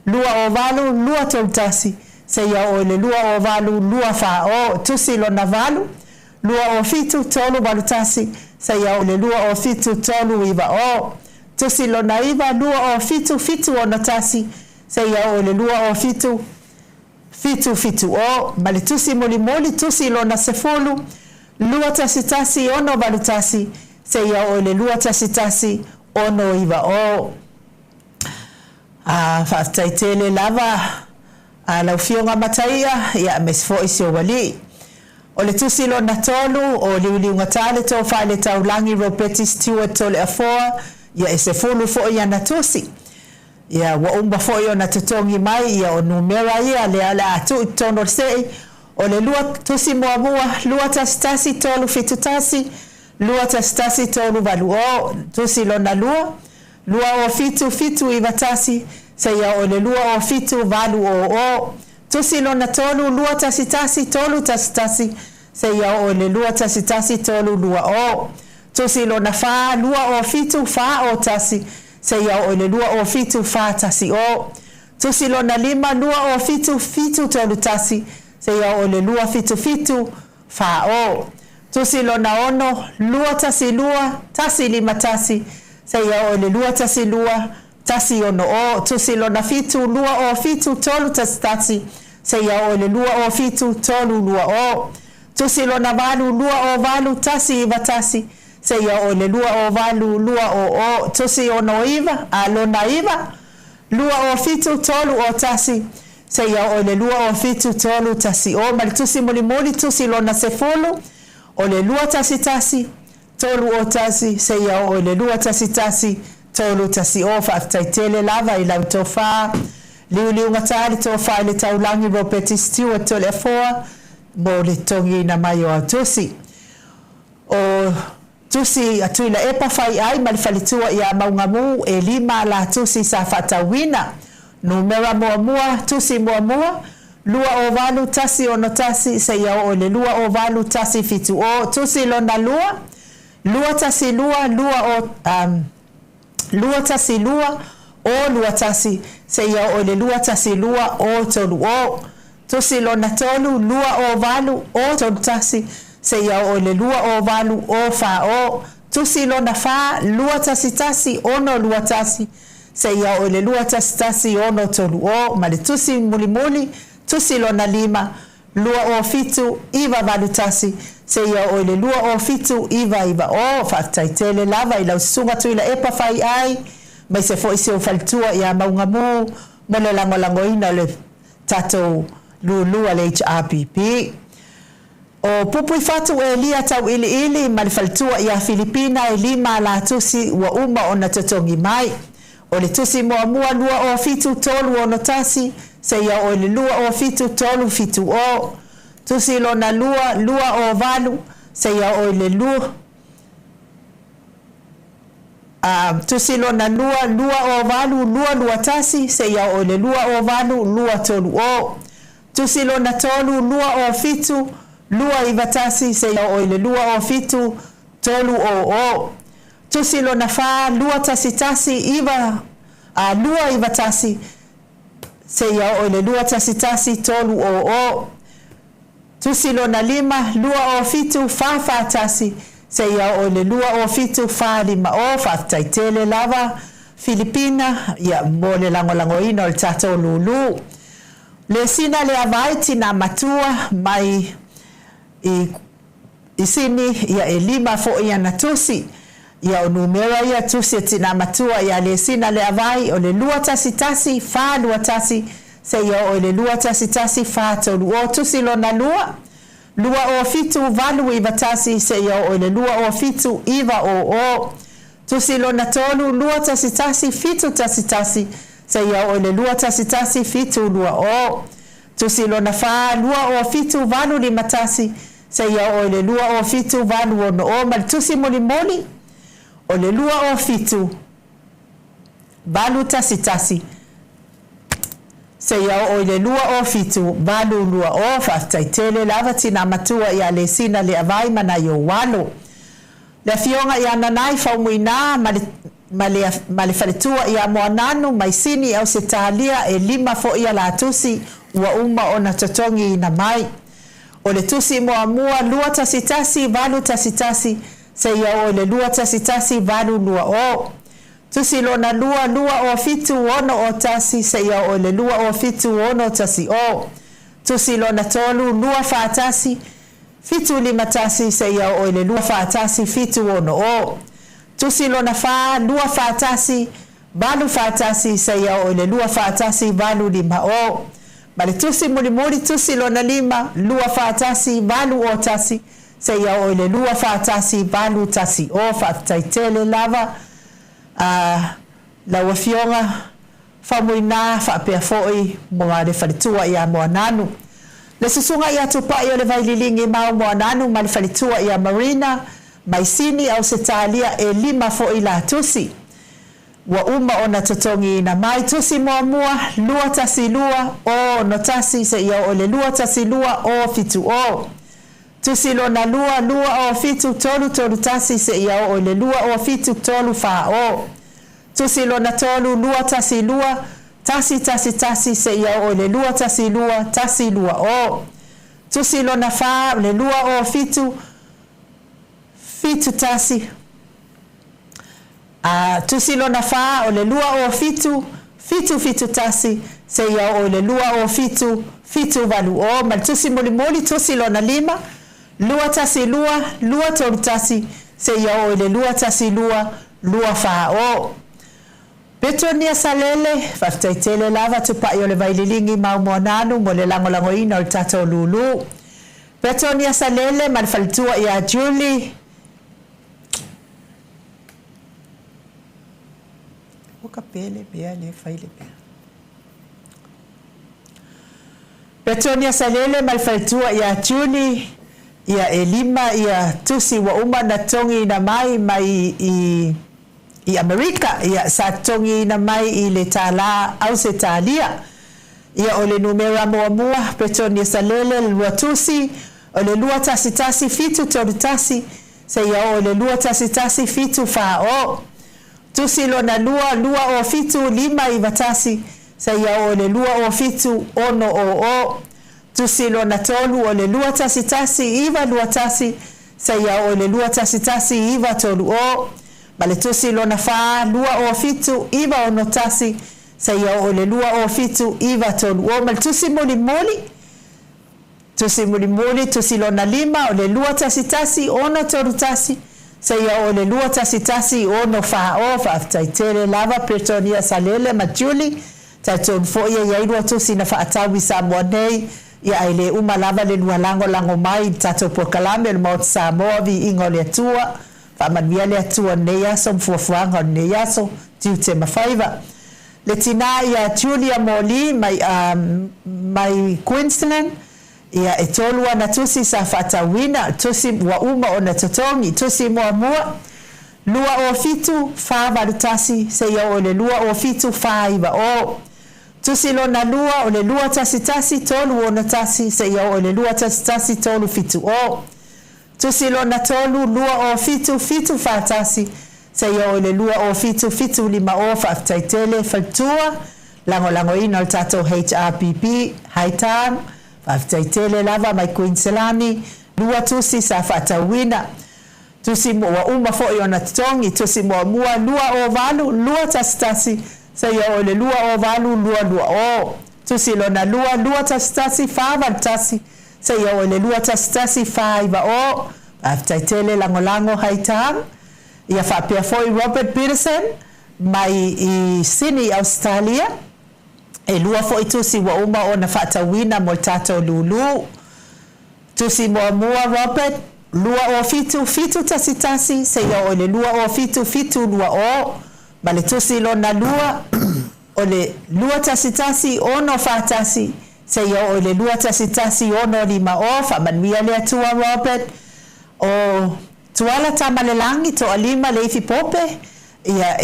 lua o valu lua tolu tasi se ia o le lua o valu lua fa o tusi lona valu lua o fitu tolu valu tasi se ia o le lua o fitu tolu iva o tusi lona iva lua o fitu ona tasi se ia o le lua o fitu o mali tusi moli tusi lona sefulu lua tasi ono valu tasi se ia o le lua tasi ono iva o fa taitele lava la ufionga mataia ia mesfo isi o wali o le tusi lona tolu o liuliunga tale to fa le taulangi Robert Stewart tole afoa ia ese fulu fo ia na tusi ia wa umba fo ia na tutongi mai ia o numera ia le ala atu tono sei o le lua tusi mua lua tasi tolu fitu tasi lua tasi tolu valu o tusi lona lua o fitu iva tasi se ia o le lua o fitu valu o tusi lona tolu lua tasi tolu tasi se ia o le lua tasi tolu lua o tusi lona fa lua o fitu fa o tasi se ia o le lua o fitu fa tasi o tusi lona lua o fitu tolu tasi se ia o le lua fitu fa o tusi lona ono lua tasi lima tasi se ia o le lua tasi ono o tusi lona fitu lua o fitu tolu tasi se ia o le lua o fitu tolu lua o tusi lona valu lua o valu tasi iva tasi se ia o le lua o valu lua o tusi ono iva a lona iva lua o fitu tolu o tasi se ia o le lua o fitu tolu tasi o ma le tusi muli tusi lona se fulu o le lua tasi tolu o tasi se ia o le lua tasi tolu tasi o faafetaitele lava i lau tofa liu ngatali tofa le taulangi Robert Stewart to le afoa mo le tongi na mai o tusi o tusi atuila epa fai ai ma le falitua ia maungamu e lima la tusi sa fatawina numera mua tusi mua lua o valu tasi o no tasi se ia o le lua o valu tasi fitu o tusi lona lua tasi lua o lua tasi lua o lua tasi se ia o le lua tasi lua o tolu o tusi lona tolu lua o valu o tolu tasi se ia o le lua o valu o fa o tusi lona fa lua tasi ono lua tasi se ia o le lua tasi ono tolu o ma le tusi muli tusi lona lima lua o fitu iva valu tasi se ia o le lua o fitu iva o faafetaitele lava i lau sunga tuila epa fai ai mai se foi se o faltua ia maungamu mo le langolangoina le tatou lulua le HRPP o pupui fatu e lia tau ili ma le faltua ia Filipina e lima la tusi wa uma ona totongi mai o le tusi mua lua o fitu tolu o notasi se ia o le lua o fitu tolu fitu o tusi lona lua o valu se ia o le lua tusi lona lua o valu lua tasi se ia o le lua o valu lua tolu o tusi lona tolu lua o fitu lua ivatasi se ia o le lua o fitu tolu o tusi lona fa lua tasi iva lua ivatasi se ia o le lua tasi tolu o tusi lona lima lua o fitu fa tasi se ia o le lua o fitu fa lima o faafetaitele lava Filipina ia mo le langolangoina o le tatou lulu le sina le avai tina matua mai i sini ia e lima fo ia na tusi ia o numera ia tusi tina matua ia le sina le avai o le lua tasi fa lua tasi se ia o le lua tasi fa tolu o tusi lona lua o fitu valu iva tasi se ia o le lua o fitu iva o tusi lona tolu lua tasi fitu tasi se ia o le lua tasi fitu lua o tusi lona fa lua o fitu valu lima tasi se ia o le lua o fitu valu o ma tusi moli o le lua o fitu valu tasi se ia o le lua o fitu valu lua o faafetaitele lava tina matua ia le sina le avai mana i o walo le fionga ia nanai faumuina ma le faletua ia moananu mai sini au se talia e lima fo ia la tusi ua uma ona totongi na mai o le tusi mua lua tasi valu tasi se ia o le lua tasi valu lua o tusi lona lua o fitu ono o tasi se ia o le lua o fitu ono tasi o tusi lona tolu lua fa tasi fitu lima tasi se ia o le lua fa tasi fitu ono o tusi lona fa lua fa tasi valu fa tasi se ia o le lua fa tasi valu lima o Bale tusi muli tusi lona lima lua fa tasi valu o tasi se ia o le lua fa tasi valu tasi o faafetaitele lava la wafionga famuina faapea foi mo le falitua ia moananu le susunga ia tupa ia le vaililingi mau moananu ma le falitua ia Marina mai sini au se talia e lima foi la tusi wa uma ona totongi na mai tusi mua lua tasi lua o no tasi se ia o le lua tasi lua o fitu o tusi lona lua o fitu tolu tasi se ia o le lua o fitu tolu fa o tusi lona tolu lua tasi lua tasi se ia o le lua tasi lua o tusi lona fa le lua o fitu tasi tusi lona fa o le lua o fitu tasi se ia o le lua o fitu valu o ma tusi moli tusi lona lima lua tasi lua tolu tasi se ia o le lua tasi lua fa o Petronia Salele, Faftaitele Lava to Payole Vailingi Maumonanu, Molelango Ino, Tato Lulu. Petronia Salele, Manfaltua ya Julie. Ukapele bea le faile bea. Petronia Salele, Manfaltua ya Julie. Ya Elima, ya Tusi wa Uma na Tongi na mai i Amerika, ya sa Tongi na mai i le tala au se talia. Ya ole numera mua Petronia Salele, lua Tusi, ole lua tasi fitu torutasi, se ya ole lua tasi fitu fao. Tusi lo na lua o fitu lima i vatasi, se ya ole lua o fitu ono o. Tusi lo na tolu ole lua tasi iva lua tasi, se ya ole lua tasi iva tolu o. Bale tusi lo na faa lua o fitu iva ono tasi, se ya ole lua o fitu iva tolu o. Mal tusi muli. Tusi lo na lima ole lua tasi ono tolu tasi, se ya ole lua tasi ono faa o. Faaftaitele Lava Petronia Salele Majuli, taitonu foia ya idua tusi na faatawi Samoanei, ya ile umalava le lango mai tato pokalame le maut Samoa vi ingo le atua famanvia le atua ne yaso mfuafuanga ne yaso tiute mafaiva le tina ya Julia Moli mai Queensland ya etolua na tusi sa fatawina tusi wa uma ona totongi tusi mua lua o fitu fa valutasi se ya ole lua o fitu faiva o tusi lo na lua ole lua tasi tolu ona tasi se ya ole lua tasi tolu fitu o tusi lo na tolu lua o fitu fatasi se ya ole lua o fitu lima o faaftaitele faltua lango ino tato HRPP haitam faaftaitele Lava mai Queenslandi lua tusi sa fatawina tusi wa uma fo yona tongi tusi mua lua o valu lua tasi se ya ole lua o valu lua o tusi lo na lua tasi fava tasi se ya ole lua tasi faiva o aftaitele lango haitam ya fapia foi Robert Peterson mai i Sydney Australia e lua foi tusi wa uma ona fatawina mo tato lulu tusi mua Robert lua o fitu tasi se ya ole lua o fitu lua o bale tusi lo na lua ole lua tasi ono fatasi se ya ole lua tasi ono lima o famanvia le atua Robert o tuala tamalelangi to alima leifi pope ya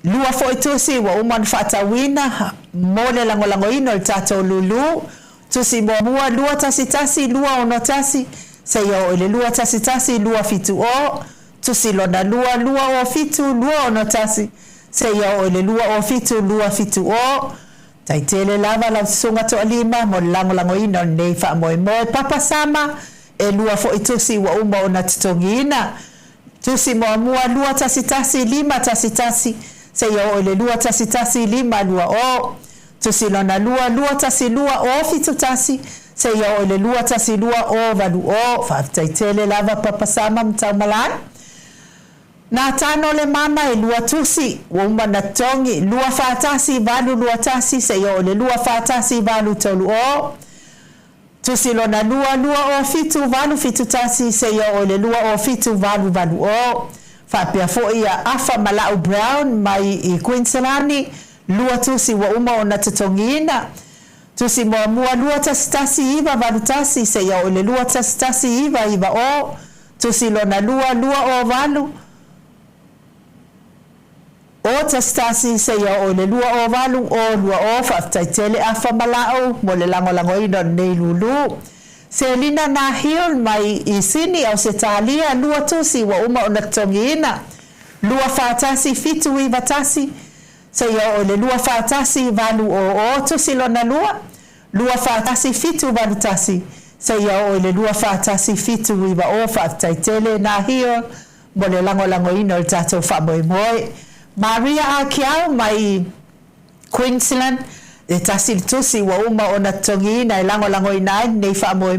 lua foi tusi wa uman fatawina mole lango ino tato lulu tusi mua lua tasi lua ono tasi se ya ole lua tasi lua fitu o tusi lo na lua o fitu lua ono tasi se ya ole lua o fitu o taitele Lava la sunga to alima mo lango ino nei fa mo papa sama e lua fo itusi wa uma ona tongina tusi mua lua tasi lima tasi se ya ole lua tasi lima lua o tusi lo na lua tasi lua o fitu tasi se ya ole lua tasi lua o valu o fa taitele Lava papa sama mtamalan na tano le mama e lua tusi wumba na tongi lua fatasi valu lua tasi se ya ole lua fatasi valu tolu o tusi lo na lua o fitu valu fitu tasi se ya ole lua o fitu valu o fapia fo ia afa Malau Brown mai i Queenslandi lua tusi wa uma ona tongina tusi mua lua tasi iva valu tasi se ya ole lua tasi iva o tusi lo na lua o valu o tasi se ya ole lua o valu o lua o faaftaitele afa Malau mo le lango ino nei lulu se lina na hiol mai i Sydney au se talia lua tusi wa uma ona tongina lua fatasi fitu iva tasi se ya ole lua fatasi valu o tusi lo na lua fatasi fitu valu tasi se ya ole lua fatasi fitu iva o faaftaitele na hiol mo le lango ino tato fa moe Maria Akiao mai Queensland e tasi tusi wa uma ona tongina lango inai nei fa moe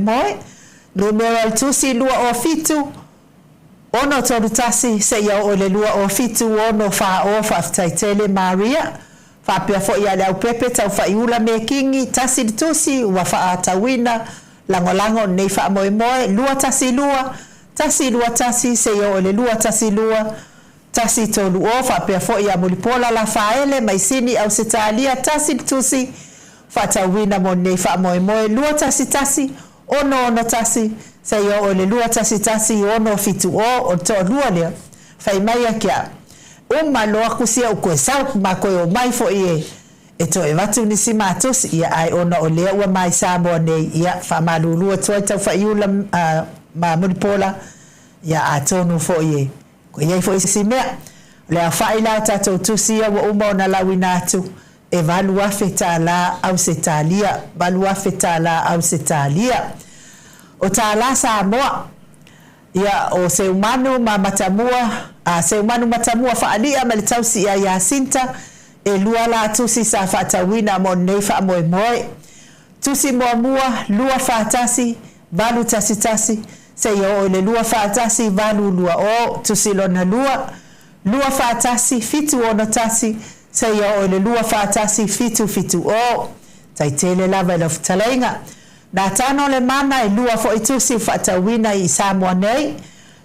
numero tusi lua o fitu Ono tolu tasi se ia o le lua o fitu ono fa o fa taitele Maria fa pia fo ia le pepe tau fa iula me kingi tasi tusi wa fa atawina lango nei fa moe lua tasi tasi se ia o le lua tasi lua tasi tolu o fa pia fo ia mulipola la faele mai sini au se talia tasi tusi fa tawina mo nei fa moe lua tasi ono tasi se ia o le lua tasi ono fitu o to lua le fai mai akia loa kusia uko sau ma ko o mai fo ie to e watu ni si matos ia ai ona o le ua mai sa mo nei ia fa malulu to ta fa iula ma mulipola ia atonu fo ie ko ia fo si me le fa ila ta to tusia wa uma ona la winatu e valua fetala au setalia valua fetala au setalia o tala sa moa ia o se umanu matamua fa alia malitausi ia Yasinta e lua la tusi sa fatawina mo nei fa moe tusi mua lua fatasi valu tasi se ia o le lua fatasi valu lua o tusi lona lua fatasi fitu ono tasi se ia o le lua fatasi fitu o taitele lava of talainga na tano le mana e lua fo itusi fatawina i Samoa nei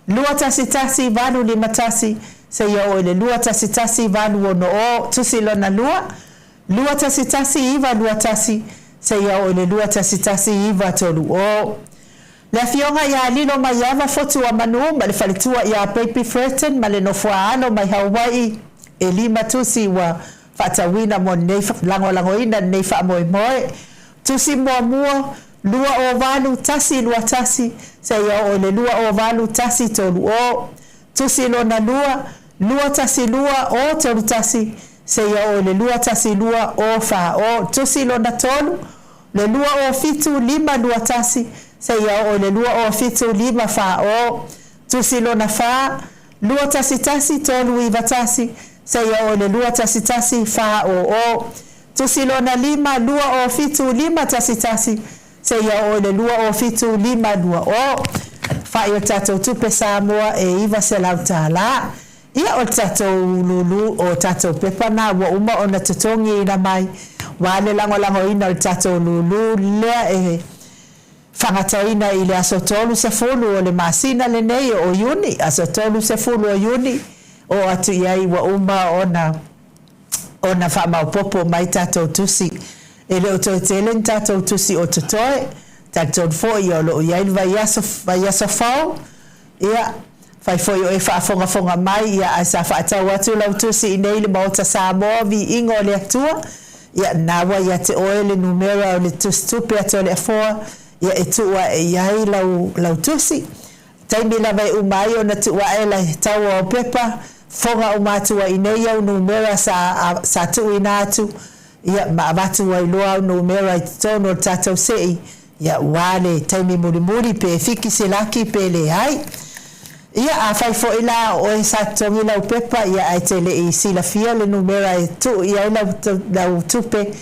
lua tasi valu lima tasi se ia o le lua tasi valu ono o tusi lona lua tasi iva lua tasi se ia o le lua tasi iva tolu o le fionga ia lilo mai ava fotu a manu ma le falitua ia Baby Fretten ma le nofuaano mai Hawaii e lima tusi wa fatawina mo nei lango ina nei fa moe tusi mua lua o valu tasi lua tasi se ia o le lua o valu tasi tolu o tusi lona lua tasi lua o tolu tasi se ia o le lua tasi lua o fa o tusi lona tolu le lua o fitu lima lua tasi se ia o le lua o fitu lima fa o tusi lona fa lua tasi tolu iva tasi se ia o le lua tasi fa o tusi lona lima lua o fitu lima tasi se ia o le lua o fitu lima lua o fa ia tatou tupe Samoa e iva se lautala ia o tatou lulu o tatou pepa na wa uma ona totongi ina mai wale lango ina o tatou lulu lea e whangataina i le asotolu se fulu o le masina le nei o yuni asotolu se fulu o yuni o atu iai wa uma ona wha maupopo mai tatou tusi ele o toi tele tatou tusi o totoe tatou fo i o lo iai vai aso fau ia fai foi o e whaafonga mai ia a sa whaatau atu lau tusi i nei le maota Samoa vi ingo le atua ia nawa ia te oe le numera o le tustupe ato le afoa ia e tua e iai lau tusi taimi lava e umai o na tua e la taua o pepa fonga o matua i nei au numera sa tu inatu ia maavatu wa iloa numera i tono tatou sei ia wale taimi mulimuli pe fiki silaki pe le hai ia a fai fo ila o e sa tongi lau pepa ia ai tele i sila fia le numera e tu ia lau tupe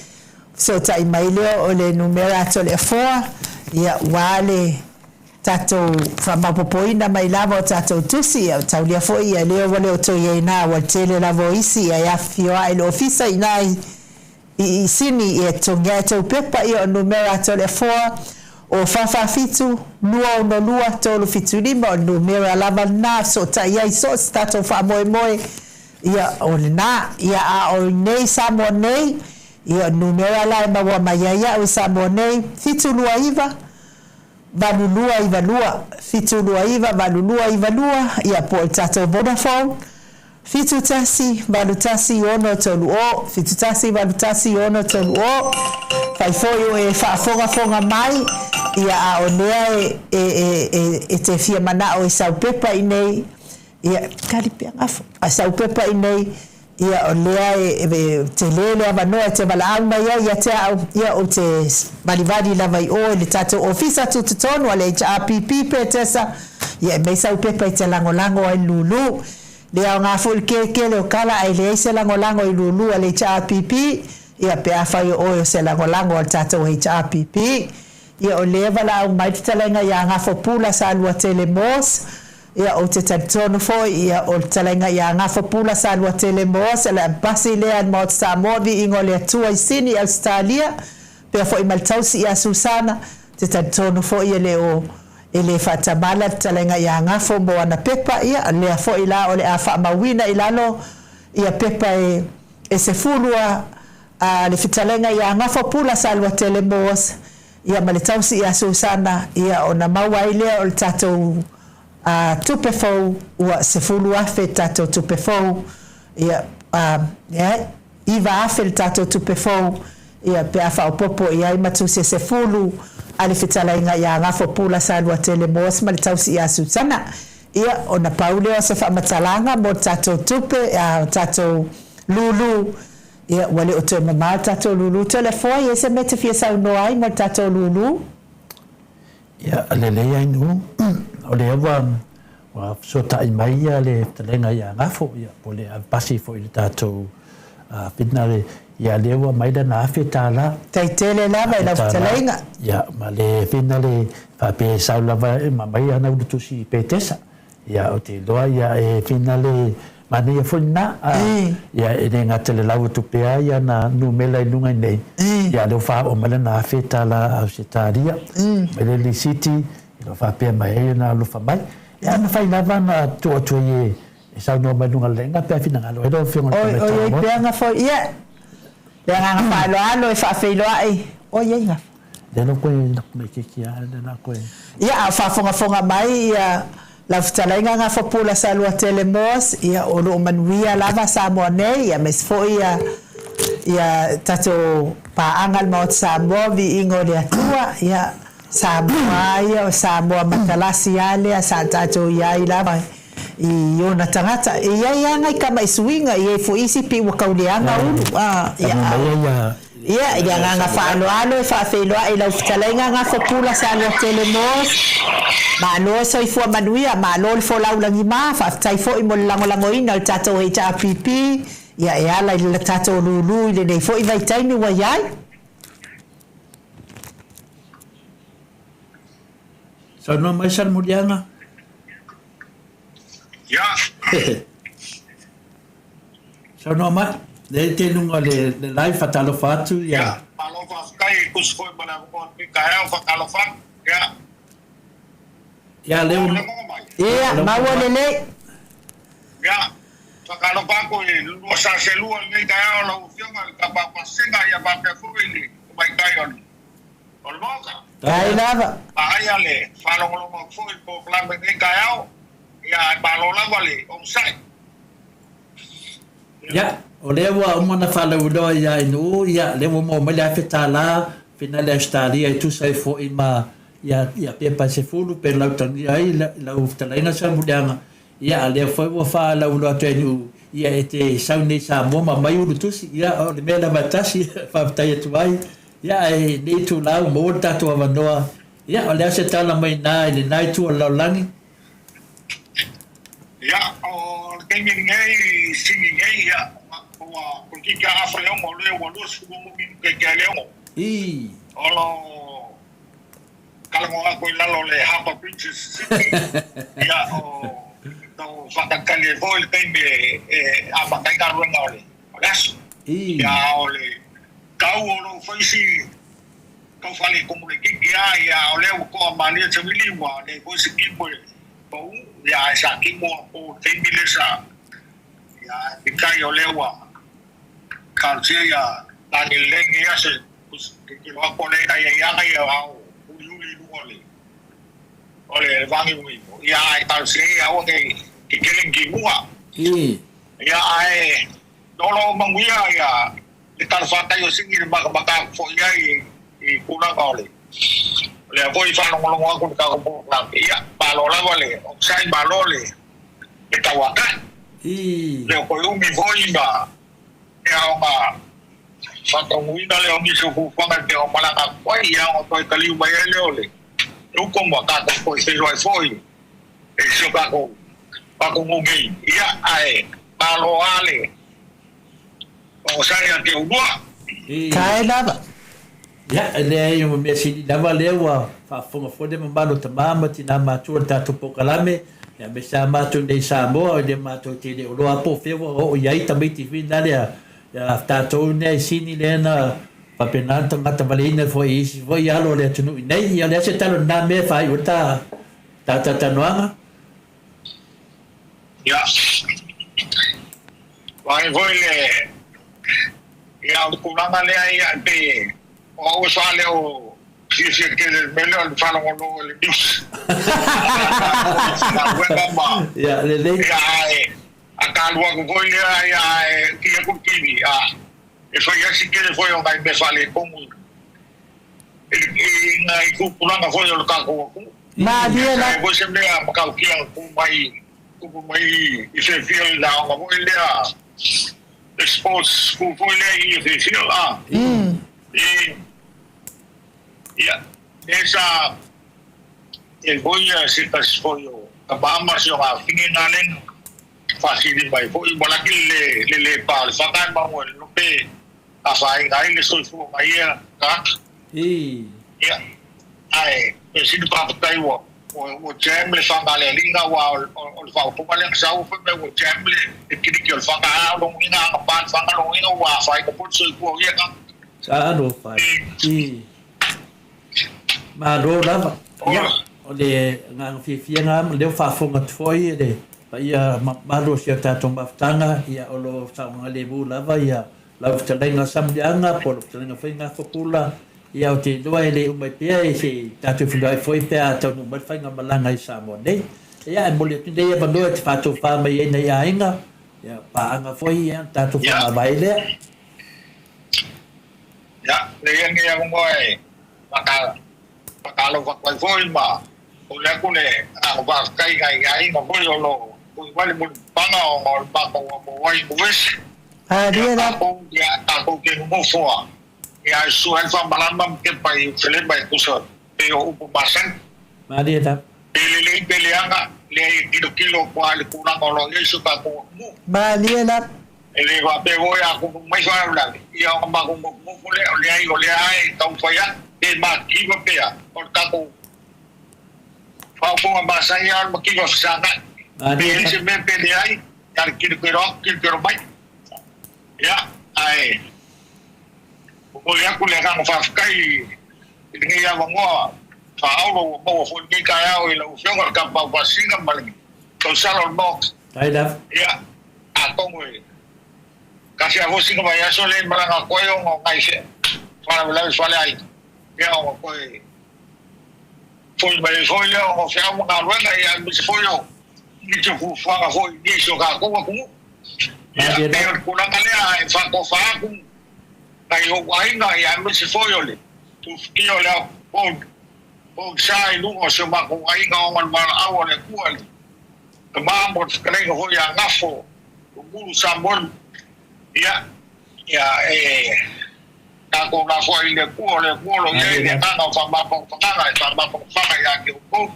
so tai maileo o le numera to le foa ia wale tatou whamapopoina mai lava o tatou tusi ia taulia fo ia leo wale o to ia na wa tele lavo isi ia fio ai lo ofisa inai i sini e tonga tau pepa ia o numera to le foa o fafa fitu lua tolu fitu lima o numera lava na so ta ia so stato fa moe ia o na ia a o nei Samoa nei ia numera la ma wa maya o Samoa nei fitu lua iva valulua iva lua fitu lua iva valulua iva lua ia po tato Vodafone fitu tasi valutasi ono tolu o fitu tasi valutasi ono tolu o fai foi o e fonga mai ia a onea e te fia mana o sau pepa i nei ia kalipia ngafo a sau pepa i nei ia onea e te lele a manoa te malaau mai ia te ia o te malivadi lava i o le tato ofisa tututonu ale HRPP pe tesa ia me sau pepa i te langolango ai lulu le au ngafo il keke le o kala ai le se langolango i lulu ale HRPP ia pe a fai o se langolango al tato HRPP ia o leva la au mai talenga ia ngafo pula sa lua telemos ia o te tatono foi ia o talenga ia ngafo pula sa lua tele moa la basi lea mo Samoa vi ingo le tua isini Australia pe foi maltausi ia Susana te tatono foi ia le o ele fatamala talenga ia ngafo mo ana pepa ia le foi la o le afa mawina ilalo ia pepa e se fulua le fitalenga ia ngafo pula sa lua tele moa ia maltausi ia Susana ia ona mawaile o tato tupefou ua se fulu afe tatou tupefou ia iva afe le tatou tupefou ia pe afa o popo ia matu se fulu ale fitalainga ia ngafo pula sa lua tele mos ma le tausi ia Susana ia ona paule o se whamatalanga mo tatou tupe tatou lulu ia wale o te mama tatou lulu telefoi e se mete fia sau noai mo tatou lulu ia alele ai no o le wa so tai mai le talenga ia ngafo ia pole a pasi fo i tatou pinare ia lewa mai da na fetala taitele la vai la talenga ia ma le finale fa pe saula va ma mai ana u tusi petesa ia o te loa ia e finale mani ia funa ia e nga tele lau tu pe ia na numela lunga nei ia le fa o mala na fetala au setaria mele li city lo fa pe mai na lo fa mai ia na fai lava na tu ye e sa no malunga lenga pe fina ngalo e do fi ngalo o pe nga fo ia pe nga fa lo alo e fa fe lo ai o ye nga de no ko me ke kia de na ko ia fa fonga mai ia la ftalenga nga fo pula sa lua tele mos ia o lo manuia lava sa mo nei ia mes fo ia tato pa angal mo sa mo vi ingo le atua ia Samoa ia o Samoa matalasi ale sa tato ia lava i ona tangata ia ngai kama isuinga ia fo isi pi wa kaulianga ulu ia nga falo alo fa felo ai la ftalenga nga fo pula sa lua tele mos ma no so i fo manuia ma lo fo la ulangi ma fa tai fo i mo lango ina o tato HRPP ia la tato lulu le nei fo i vai taimi wa yai so no mai sal mulianga ya so no mai le te nunga le live fatalo fatu ya palo fa kai kusko bana ko kaya fa kalo fa ya le ia ma wole le ya fa kalo fa ko lu sa se lu ni kaya lo fianga ka pa singa ya ba pe fu ni mai kai on olmoka ai lava ai ale fa lo mo fu ko plan ni kaya ya ba lo la vale on sai ya o le wa o mana fala udo ya no ya le mo mo le afetala finale estaria e tu sai fo ima ya pe pa se fulu per la tani ai la uftalina sa mudianga ya le foi wo fa la udo tenu ya ete sauni sa mo ma mai udo tu ya o le mena matasi fa tai tu ai ya e ni tu la mo ta tu avanoa ya o le se tala mai nai le nai tu la langi ya o tengi ngai singi ngai ya wa porque que a freio mo le wo lo su mo mi que le mo olo kala mo ko la lo le hapa princess ya o no fa kan le vol tembe a ba kai ka ro na ole gas ya ole kau lo foi si kau fale como le que ya ole ko ma le se mi wa le ko si ki mo bo ya sa ki mo o tembe le sa ya kai ole wa kalsia ya tani lengi ya se que lo pone ahí ya au yuli ole vangi wi ya kalsia ya o que quieren que mua ya ai dolo manguia ya de tal falta yo sin ir baka fo ya y kuna ole le voy fa no lo con ka ko na ya palo la vale o sai balole de tawaka le ko mi voy ba ya ma fatong wina le omi so fu pa te o mala ka ko ya o to kali ba le ole eu como ka ko se lo foi e so ka ko pa ko ngi ya ai palo ale o sai ante o boa kai lava ya le yo me si lava le wa fa fonga fode me balo tamama tina ma tu ta to pokalame ya me sa mātou nei Samoa, le mātou te le oloa po whiwa o iai tamiti whina lea, ya tātou nei sini le na papenanta ngata valina fo isi, fo i alo le tunu nei, ia le se talo nā mea whai o tā tanoanga. Ya. Vai voi le ia o kunanga le ia pe o sale o si que el melhor fala con el news. Ya le le. Ya acá luego voi le ia que con TV. Eso ya si que foi o vai me fale como e kunanga foi o kako. Ma dia la. Voi sempre a makau kia com mai e se feel la voi le sports foi le e se feel Ya, esa el voy a hacer casfollo. Vamos a finalen fácil by foi balaki le pal fakan ba mo no pe afai ngai le soy fu mai ka ya ai esi pa tai wo o jam le fanga le linga wa o fa po male sa o fe o jam le kiri ki o fanga lo ina pa fanga lo ina wa fa ko po soy fu ya ka sa no fa ma ro lava ya o le ngang fifia ngam le fa fonga foi de pa ia ma ro sia ta tomba tanga ia o lo sa ngale bu lava ia la tlenga sambianga por tlenga finga fokula ia o te doa le umai pia e se ta tu fui foi pia ta no mai finga malanga i Samoa nei ia e mole tu dei ba do te fa to fa mai nei ia inga ia pa anga foi ia ta tu fa vai le ya le ia ngoi Pakalo vai foi ma o le kule a va kai ai no foi lo igual mo panga o pa ko mo vai wes dia la ko ya ta ko ke mo fo ya su el fa malamba ke pai fele bai kuso pe o basan ma dia ta le peleanga le kilo kwal kuna lo yesu ka ko mo ma dia la ele va pe voy a ko mai fa la ya ma ko mo le ai tau fa ya e ma kiwa pea o tako fa ko ma sai al ma kiwa sana e se me pele ai tar kiro bai ya ai o le aku le ga fa kai ni ya mo fa au mo fo ni ka ya o le u fio ka pa pa singa mali to salo mo ai da ya a to mo kasi a singa ba ya so le mala ko yo mo kai se fa la so le ai ya o foi le o se amo na rueda e al se foi o ni se fu fa foi ni so ka ko ya pero kuna kale fa ko fa ku kai o ai na ya me se foi le tu kio le o sai lu o se ma ko ai ga o ma a le ku al ka ma mo kale ko ya ngafo o bulu sambon ya tako na foi le kuolo ye na no fa ma ko ya ke ko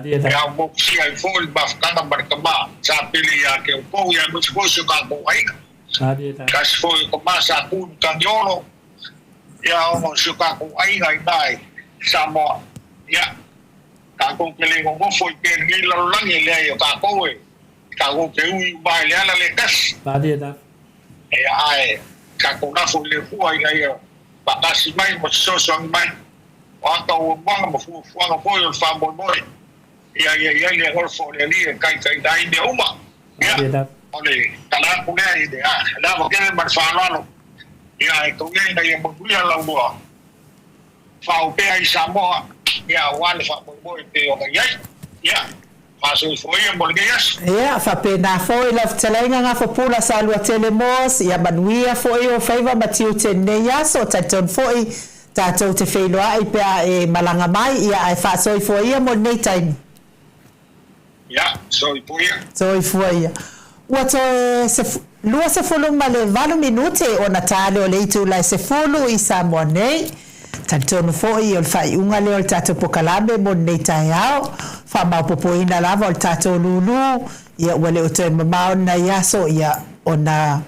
ya mo si ai foi ba kana barkama sa pili ya ke ko ya mo ko so ka ko ai ka foi ko ma sa ku kan yolo ya mo so ka ko ai dai sa mo ya ka ko ke le mo foi ke ni lo lang le yo ka ko ke u ba le ala le kas ai ka ko na fo le fu ai ai ba kasi mai mo so mai o to mo fu o fa mo ya le gol fo le li kai dai de uma ya ole tala ku le de la mo ke mar fa lo ya to ye na ye mo ya la mo fa o pe ai Samoa ya wa le fa mo te o ya Paso foi bolgueias. Fa pena foi la telenga nga fopula sa lua telemos ya banuia foi o faiva matiu te neia so taton foi tato te feloa ai pe e malanga mai ia ai fa so foi mo nei time. Ya, so foi. So foi. Wato se lua se folo male valu minute o Natale o leitu la se folo i Samoa nei. Tantono foi o fai unga le o tato pokalambe mo nei tai ao fa ma popoina lava o tato lulu ia wale o te mamao na yaso ia ona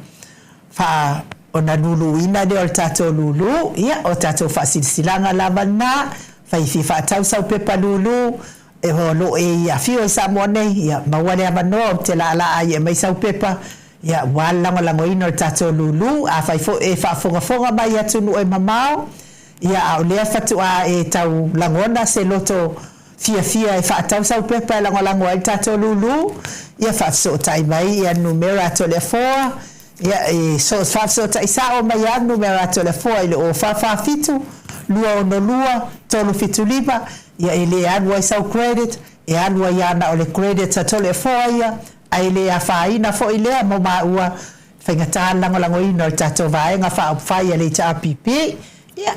fa ona lulu ina de o tato lulu ia o tato fa silsilanga lava na fa ifi fa tau sau pepa lulu e ho lo e ia fio sa mone ia mawale abano te la ia mai sau pepa ia wala ngala ino tato lulu a fai fo e fa fonga mai atu no e mamao ia o le fatu a e tau langona se loto fia e fa tau sau pepa la ngala tato lulu ia fa so tai mai ia numero to le foa ia e so fa so tai sa o mai numero to le foa ile o fa fitu lua no lua tolu fitu liba ia ele anua sau credit e anua ia na ole credit a tole foia ai le a faina fo ile mo maua fengata lango ino tato vai nga fa fai le ta pipi ia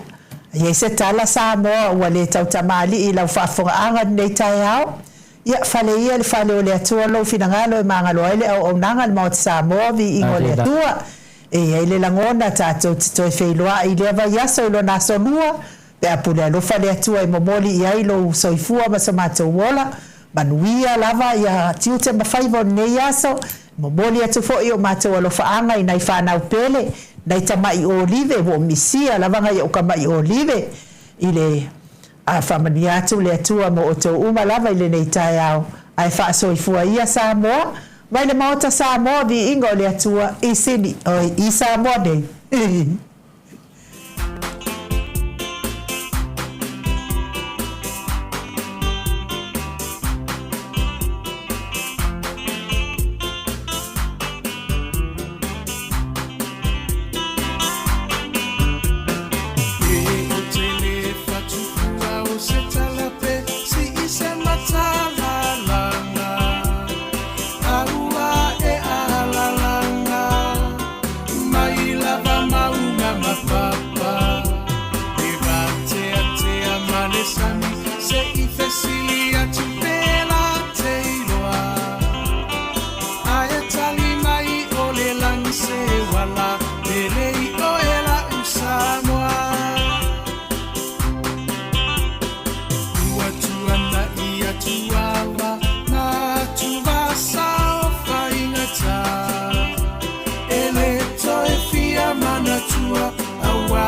ia se tala sa mo wale tau tamali ila fa fo anga nei tai ao ia fale ia le fale ole atua lo finangalo e mangalo ele o nanga mo sa mo vi ingole atua e ile langona tato to feiloa ile va ia so lo na so lua pe apule lo fale atua e momoli ia ilo soifua ma somato wola manuia lava ia tiute ma faivo nei aso momoli atu fo io mato lo faanga ina ifana upele dai tamai olive wo misia lava nga o kamai olive ile a familia tu le atua mo oto uma lava ile nei tai ao ai fa soifua ia sa mo vai le mota sa mo vi ingo le atua isini o isa mo de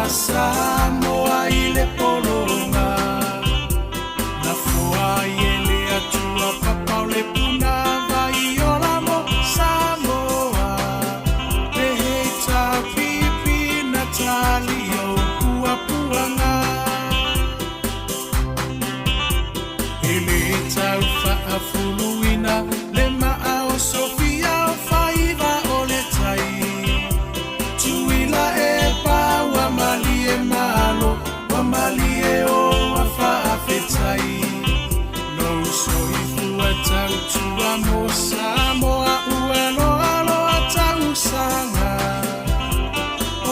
Samoa ile polonga na fua ile atua papa le puna vai ola mo Samoa beheta pipi Natalio puanga ile taufa afuluina le maao Sofia faiva ole tai tuila e pawa malie malo wa malie o afa afetai no soifu atautua mo Samoa uelo alo atausanga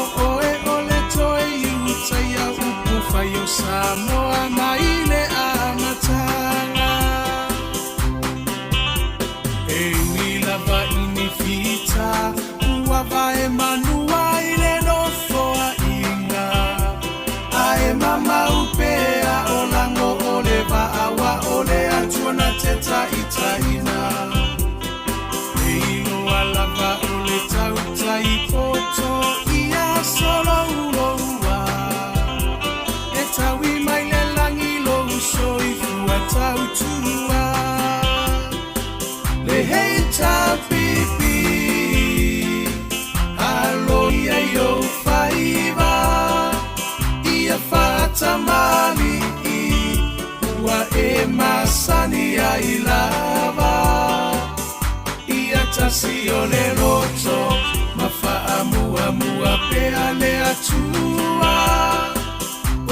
o e ole toi utai ya upufa yo Samoa maile amatanga e mila va inifita uava e manua ile no foa inga ae mama upea olango ole va awa ole atuana teta itaina eilo alava ole tauta ipoto ia solo uloua etawi maile langilo usoifu atautua le heita pipi alo ia yo faiva ia fata mali wa e masani ya ilava ia tasione loto mafaamu amua peale atua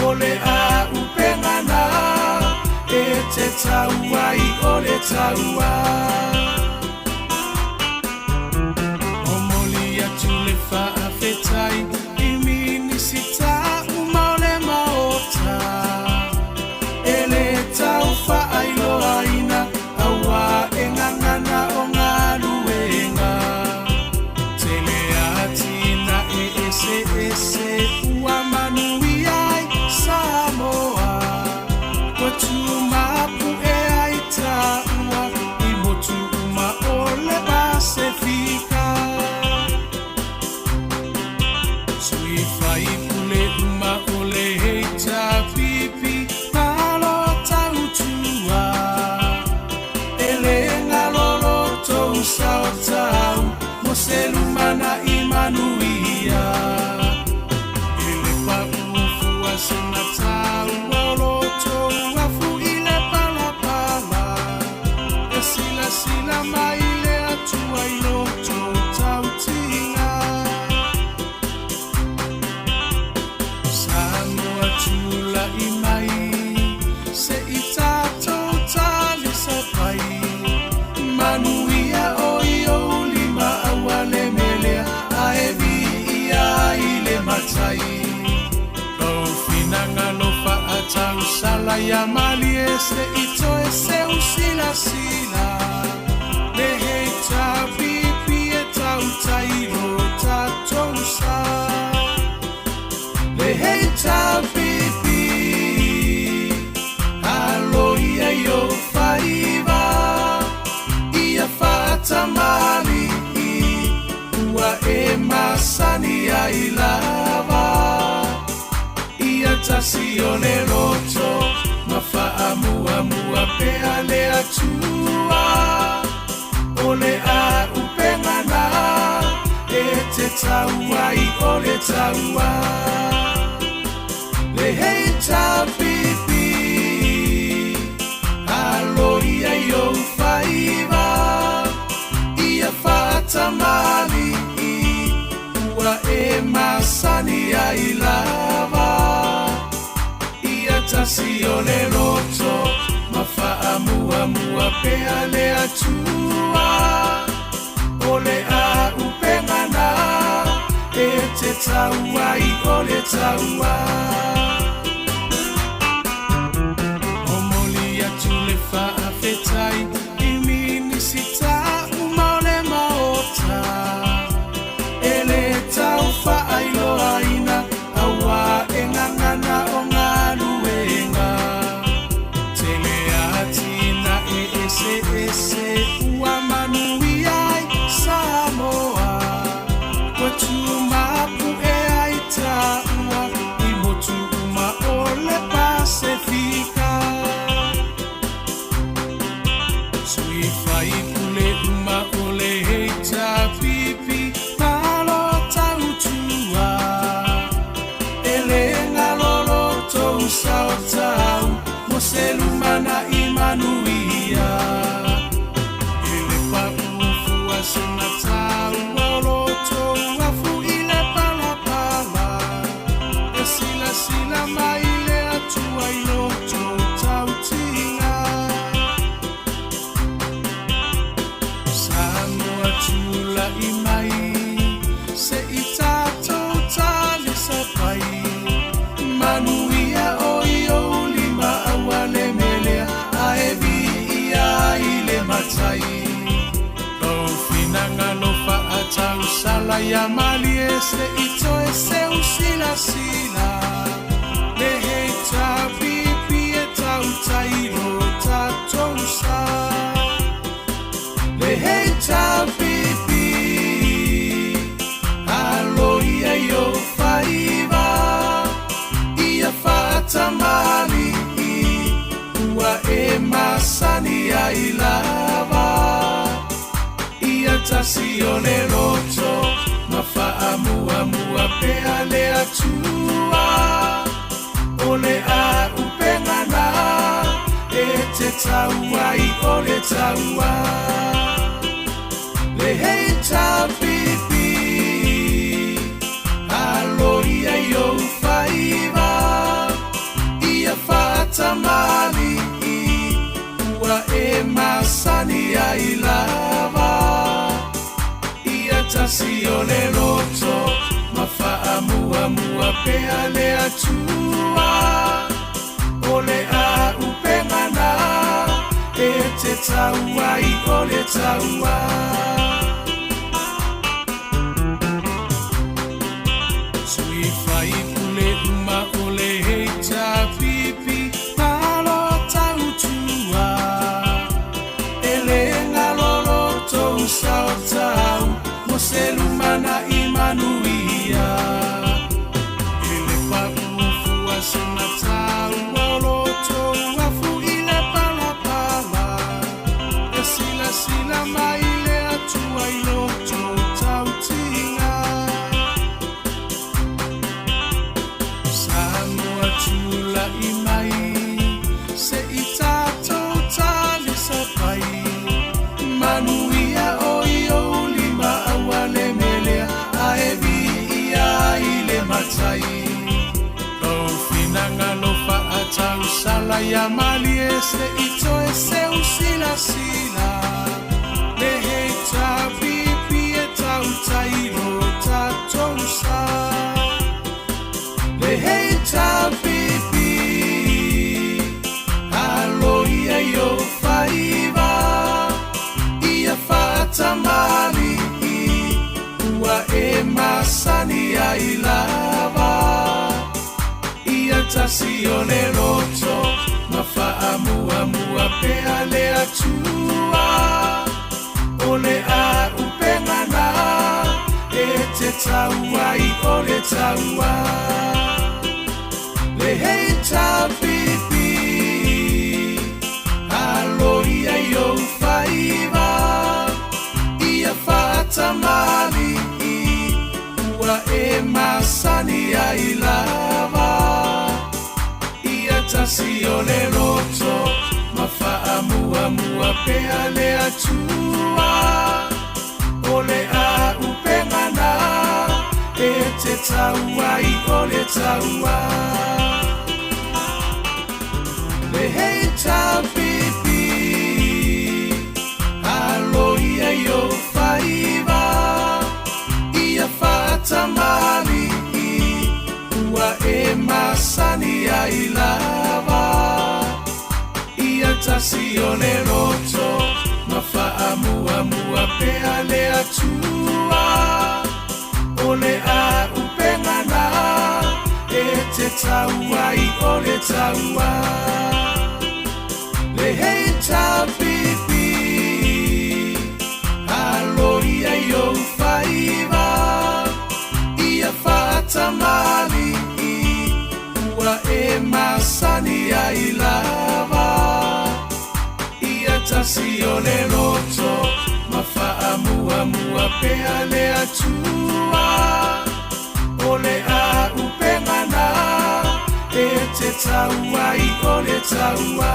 ole a upengana e te taua i ole taua fetai imini sita umaole maota ele taufa ailo aina awa engangana ongaluenga teleatina ese uamanuiai Samoa watu mapu e aita ua imotu tula imai se itato tali sapai manuia oio lima awale melea aevi ia ile matai Kau finanga lofa atau sala ya mali ese ito ese usila sila lehe tabi pie tau tairo tatosa lehe tabi alo ia yo faiva ia fata mali ua e masani a ilava ia tasi o le roto mafaamu amua pea le atua ole a upengana e te taua I ole taua le heita pipi alo ia yo faiva ia fata mali ua e masani a ilava ia tasi o le roto mafaamu amua pea le atua ole a upengana e te taua I ole taua o moli atu le faafetai I minisita umaole maota e le tau faailoaina aua e ngangana o ngaluenga tele atina e ese ese ua manuiai Samoa Watumapu e aita ua I motu uma ole Pasifika Sui fai kule uma ole heita pipi Malo tautua Ele ngalolo tou sao tau Moselumana imanuia Ele paufu asena tau Oloto wafu ile palapala Esila sila maile atua iloto tautinga Samoa tula imai Se itato tali sapai Manuia oio lima awale melea Aevi ia ile matai Kau finanga lofa atau sala ya mali ese ito ese usila sila Lehe tabi pie tau tairo tatosa Lehe tabi alo ia yo faiva ia fata mali ua e masani a ilava ia tasi o le roto mafaamu amua pea le atua ole a upengana e te taua I ole taua le heita pipi alo ia yo faiva ia fata mali ua e masani a ilava ia tasi o le roto mafaamu amua pea le atua ole a upengana e te taua I ole taua Sui fai kule uma ole heita pipi Malo tautua Ele ngalolo tou sao tau Moselumana imanuia Ele paufu asena tau Oloto wafu ile palapala Esila sila maile atua iloto tautinga Samoa tula imai Se itato tali sapai Manuia oio lima awale melea Aevi ia ile matai Kau finanga ya mali ese ito ese usila sila le heita pipi eta utairo tatosa le heita pipi alo ia yo faiva ia fata mali ua e masani ya ilava ia tasione roto mafaamu amua peale atua ole a upengana e te taua I ole taua le heita pipi alo ia yo faiva ia fata mali ua e masani ya ilava ia tasione roto mafaamu amua peale atua ole a upengana e te taua I ole taua le heita pipi alo ia yo faiva ia fata mali ua e masani ya ilava ia tasione roto mafaamu amua peale atua ole a upengana e te taua I ole taua le heita pipi alo ia yo faiva ia fata mali ua e masani ya ilava ia tasione roto mafaamu amua peale atua ole a upengana e te taua I ole taua